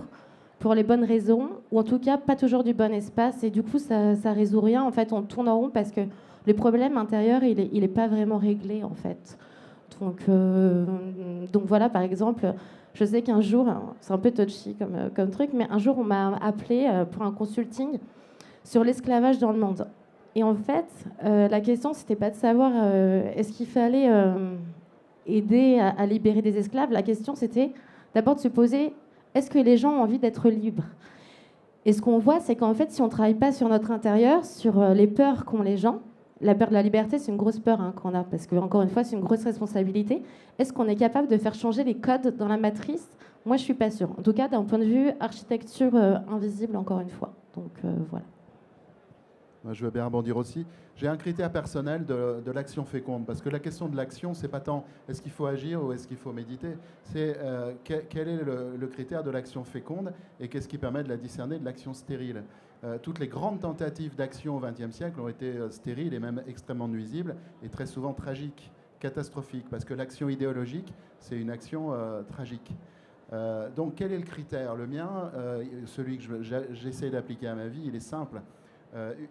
pour les bonnes raisons, ou en tout cas pas toujours du bon espace. Et du coup, ça résout rien. En fait, on tourne en rond parce que le problème intérieur, il est pas vraiment réglé, en fait. Donc voilà, par exemple, je sais qu'un jour, c'est un peu touchy comme truc, mais un jour, on m'a appelé pour un consulting sur l'esclavage dans le monde. Et en fait, la question, c'était pas de savoir est-ce qu'il fallait aider à libérer des esclaves. La question, c'était d'abord de se poser, est-ce que les gens ont envie d'être libres? Et ce qu'on voit, c'est qu'en fait, si on ne travaille pas sur notre intérieur, sur les peurs qu'ont les gens, la peur de la liberté, c'est une grosse peur qu'on a, parce que, encore une fois, c'est une grosse responsabilité. Est-ce qu'on est capable de faire changer les codes dans la matrice? Moi, je ne suis pas sûre. En tout cas, d'un point de vue architecture invisible, encore une fois. Donc, voilà. Moi, je veux bien rebondir aussi. J'ai un critère personnel de l'action féconde, parce que la question de l'action, c'est pas tant est-ce qu'il faut agir ou est-ce qu'il faut méditer, c'est quel est le critère de l'action féconde et qu'est-ce qui permet de la discerner de l'action stérile. Toutes les grandes tentatives d'action au XXe siècle ont été stériles et même extrêmement nuisibles et très souvent tragiques, catastrophiques, parce que l'action idéologique, c'est une action tragique. Donc quel est le critère? Le mien, celui que j'essaie d'appliquer à ma vie, il est simple.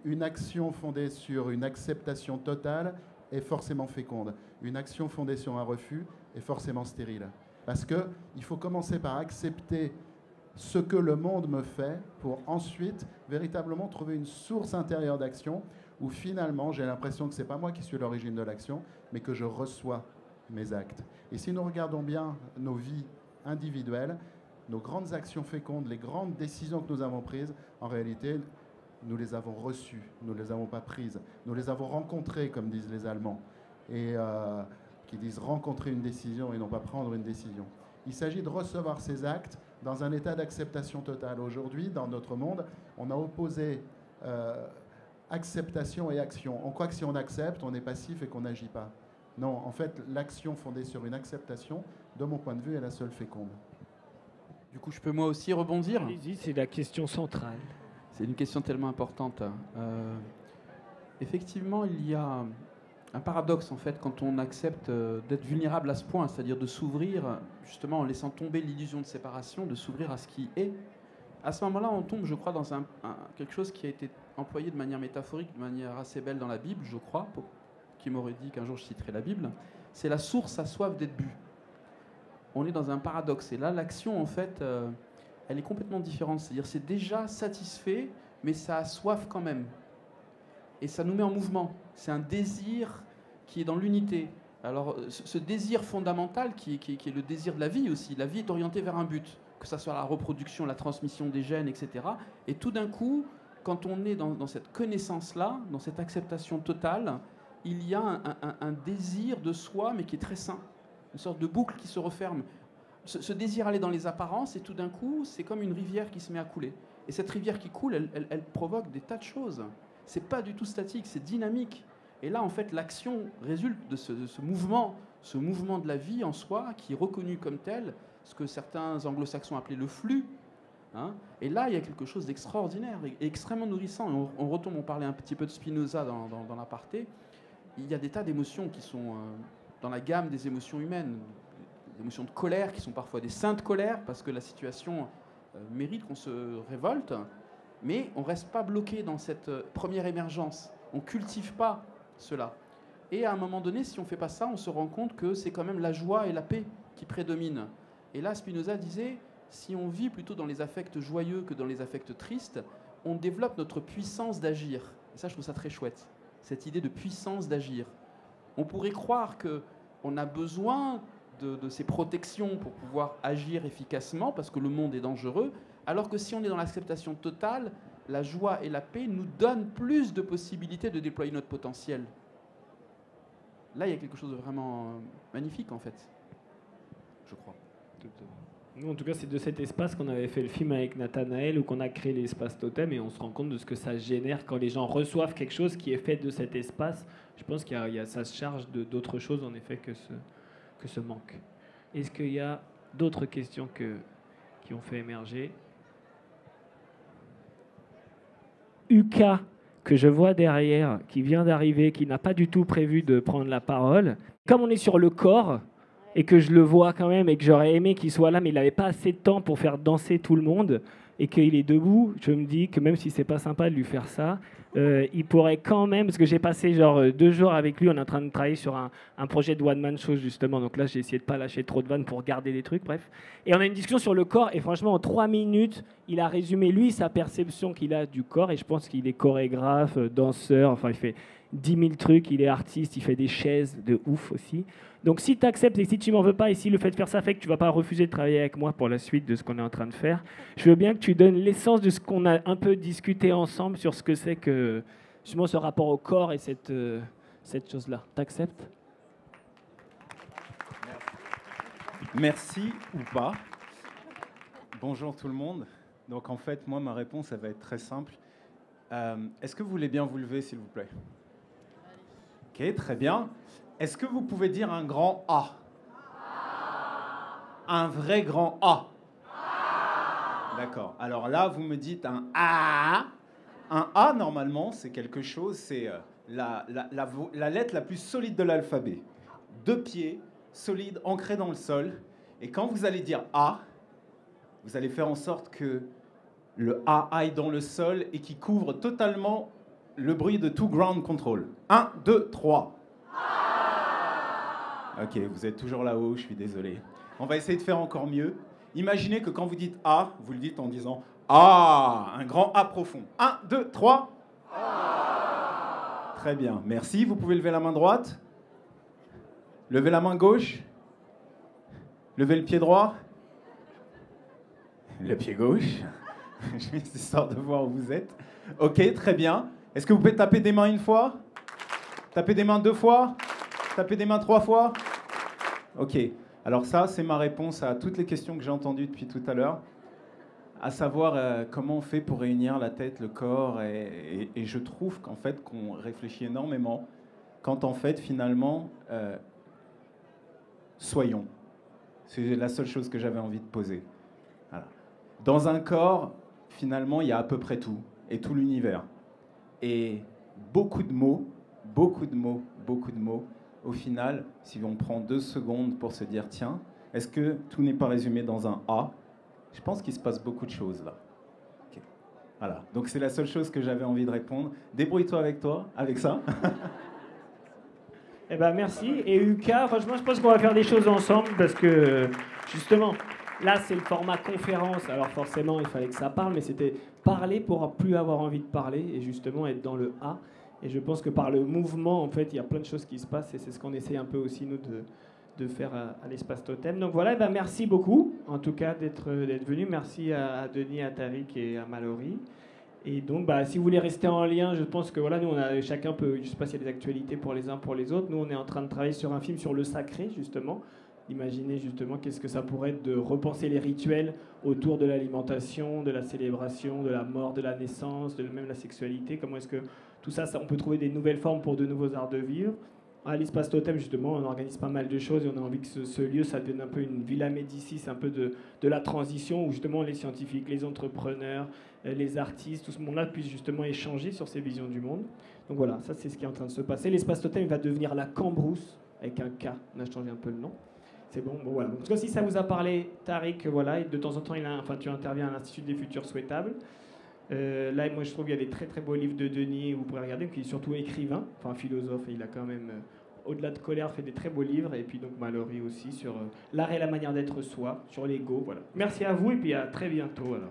Une action fondée sur une acceptation totale est forcément féconde. Une action fondée sur un refus est forcément stérile. Parce qu'il faut commencer par accepter ce que le monde me fait pour ensuite véritablement trouver une source intérieure d'action où finalement j'ai l'impression que ce n'est pas moi qui suis l'origine de l'action, mais que je reçois mes actes. Et si nous regardons bien nos vies individuelles, nos grandes actions fécondes, les grandes décisions que nous avons prises, en réalité, nous les avons reçues, nous ne les avons pas prises, nous les avons rencontrées, comme disent les Allemands, et qui disent rencontrer une décision et non pas prendre une décision. Il s'agit de recevoir ces actes dans un état d'acceptation totale. Aujourd'hui, dans notre monde, on a opposé acceptation et action. On croit que si on accepte, on est passif et qu'on n'agit pas. Non, en fait, l'action fondée sur une acceptation, de mon point de vue, est la seule féconde. Du coup, je peux moi aussi rebondir? Allez-y, c'est la question centrale. C'est une question tellement importante. Effectivement, il y a un paradoxe en fait quand on accepte d'être vulnérable à ce point, c'est-à-dire de s'ouvrir, justement en laissant tomber l'illusion de séparation, de s'ouvrir à ce qui est. À ce moment-là, on tombe, je crois, dans quelque chose qui a été employé de manière métaphorique, de manière assez belle dans la Bible, je crois, qui m'aurait dit qu'un jour je citerai la Bible. C'est la source a soif d'être bu. On est dans un paradoxe. Et là, l'action, en fait, elle est complètement différente. C'est-à-dire c'est déjà satisfait, mais ça a soif quand même. Et ça nous met en mouvement. C'est un désir qui est dans l'unité. Alors, ce désir fondamental, qui est le désir de la vie aussi, la vie est orientée vers un but, que ce soit la reproduction, la transmission des gènes, etc. Et tout d'un coup, quand on est dans cette connaissance-là, dans cette acceptation totale, il y a un désir de soi, mais qui est très sain. Une sorte de boucle qui se referme. Ce désir aller dans les apparences, et tout d'un coup, c'est comme une rivière qui se met à couler. Et cette rivière qui coule, elle provoque des tas de choses. C'est pas du tout statique, c'est dynamique. Et là, en fait, l'action résulte de ce mouvement de la vie en soi, qui est reconnu comme tel, ce que certains anglo-saxons appelaient le flux. Hein. Et là, il y a quelque chose d'extraordinaire et extrêmement nourrissant. Et on retombe, on parlait un petit peu de Spinoza dans l'aparté. Il y a des tas d'émotions qui sont dans la gamme des émotions humaines. Des émotions de colère, qui sont parfois des saintes colères, parce que la situation mérite qu'on se révolte. Mais on ne reste pas bloqué dans cette première émergence. On ne cultive pas cela. Et à un moment donné, si on ne fait pas ça, on se rend compte que c'est quand même la joie et la paix qui prédominent. Et là, Spinoza disait, si on vit plutôt dans les affects joyeux que dans les affects tristes, on développe notre puissance d'agir. Et ça, je trouve ça très chouette, cette idée de puissance d'agir. On pourrait croire qu'on a besoin de ces protections pour pouvoir agir efficacement, parce que le monde est dangereux, alors que si on est dans l'acceptation totale, la joie et la paix nous donnent plus de possibilités de déployer notre potentiel. Là, il y a quelque chose de vraiment magnifique, en fait, je crois. Nous, en tout cas, c'est de cet espace qu'on avait fait le film avec Nathanaël, où qu'on a créé l'espace totem, et on se rend compte de ce que ça génère quand les gens reçoivent quelque chose qui est fait de cet espace. Je pense ça se charge d'autres choses, en effet, que ce manque. Est-ce qu'il y a d'autres questions qui ont fait émerger? Uka, que je vois derrière, qui vient d'arriver, qui n'a pas du tout prévu de prendre la parole. Comme on est sur le corps, et que je le vois quand même, et que j'aurais aimé qu'il soit là, mais il n'avait pas assez de temps pour faire danser tout le monde, et qu'il est debout, je me dis que même si c'est pas sympa de lui faire ça, il pourrait quand même, parce que j'ai passé genre 2 jours avec lui, on est en train de travailler sur un projet de one-man show justement, donc là j'ai essayé de pas lâcher trop de vannes pour garder des trucs, bref. Et on a une discussion sur le corps, et franchement en 3 minutes, il a résumé lui sa perception qu'il a du corps, et je pense qu'il est chorégraphe, danseur, enfin il fait 10 000 trucs, il est artiste, il fait des chaises de ouf aussi. Donc si tu acceptes et si tu m'en veux pas, et si le fait de faire ça fait que tu vas pas refuser de travailler avec moi pour la suite de ce qu'on est en train de faire, je veux bien que tu donnes l'essence de ce qu'on a un peu discuté ensemble sur ce que c'est que justement ce rapport au corps et cette chose-là. T'acceptes ? Merci ou pas. Bonjour tout le monde. Donc en fait, moi, ma réponse, elle va être très simple. Est-ce que vous voulez bien vous lever, s'il vous plaît ? Ok, très bien. Est-ce que vous pouvez dire un grand A ? Un vrai grand A. D'accord. Alors là, vous me dites un A. Un A, normalement, c'est quelque chose, c'est la lettre la plus solide de l'alphabet. 2 pieds, solides, ancrés dans le sol. Et quand vous allez dire A, vous allez faire en sorte que le A aille dans le sol et qui couvre totalement le bruit de tout ground control. 1, 2, 3. Ok, vous êtes toujours là-haut, je suis désolé. On va essayer de faire encore mieux. Imaginez que quand vous dites A, vous le dites en disant A, un grand A profond. 1, 2, 3. Très bien, merci. Vous pouvez lever la main droite. Levez la main gauche. Levez le pied droit. Le pied gauche. Je vais histoire de voir où vous êtes. Ok, très bien. Est-ce que vous pouvez taper des mains 1 fois? Taper des mains 2 fois? Taper des mains 3 fois? Ok. Alors ça, c'est ma réponse à toutes les questions que j'ai entendues depuis tout à l'heure. À savoir comment on fait pour réunir la tête, le corps. Et je trouve qu'en fait, qu'on réfléchit énormément quand en fait, finalement, soyons. C'est la seule chose que j'avais envie de poser. Voilà. Dans un corps, finalement, il y a à peu près tout, et tout l'univers. Et beaucoup de mots, au final, si on prend 2 secondes pour se dire, tiens, est-ce que tout n'est pas résumé dans un A? Je pense qu'il se passe beaucoup de choses là. Okay. Voilà, donc c'est la seule chose que j'avais envie de répondre. Débrouille-toi avec ça. Eh ben merci. Et Uka, franchement, je pense qu'on va faire des choses ensemble parce que, justement, là, c'est le format conférence. Alors forcément, il fallait que ça parle, mais c'était parler pour plus avoir envie de parler et justement être dans le A. Et je pense que par le mouvement, en fait, il y a plein de choses qui se passent et c'est ce qu'on essaye un peu aussi, nous, de faire à l'espace Totem. Donc voilà, eh ben merci beaucoup, en tout cas, d'être venu. Merci à Denis, à Tariq et à Mallory. Et donc, si vous voulez rester en lien, je pense que voilà, nous, chacun peut, je ne sais pas s'il y a des actualités pour les uns, pour les autres. Nous, on est en train de travailler sur un film sur le sacré, justement. Imaginez justement qu'est-ce que ça pourrait être de repenser les rituels autour de l'alimentation, de la célébration, de la mort, de la naissance, de même la sexualité. Comment est-ce que tout ça, on peut trouver des nouvelles formes pour de nouveaux arts de vivre. À l'espace Totem, justement, on organise pas mal de choses et on a envie que ce lieu, ça devienne un peu une Villa Médicis, un peu de la transition, où justement les scientifiques, les entrepreneurs, les artistes, tout ce monde-là puissent justement échanger sur ces visions du monde. Donc voilà, ça c'est ce qui est en train de se passer. L'espace Totem va devenir la Cambrousse, avec un K, on a changé un peu le nom. C'est bon, voilà. En tout cas, si ça vous a parlé, Tariq, voilà, et de temps en temps, tu interviens à l'Institut des Futurs Souhaitables. Là, moi, je trouve qu'il y a des très très beaux livres de Denis, vous pourrez regarder, qui est surtout écrivain, enfin philosophe, et il a quand même, au-delà de colère, fait des très beaux livres, et puis donc Mallory aussi, sur l'art et la manière d'être soi, sur l'ego, voilà. Merci à vous, et puis à très bientôt, alors.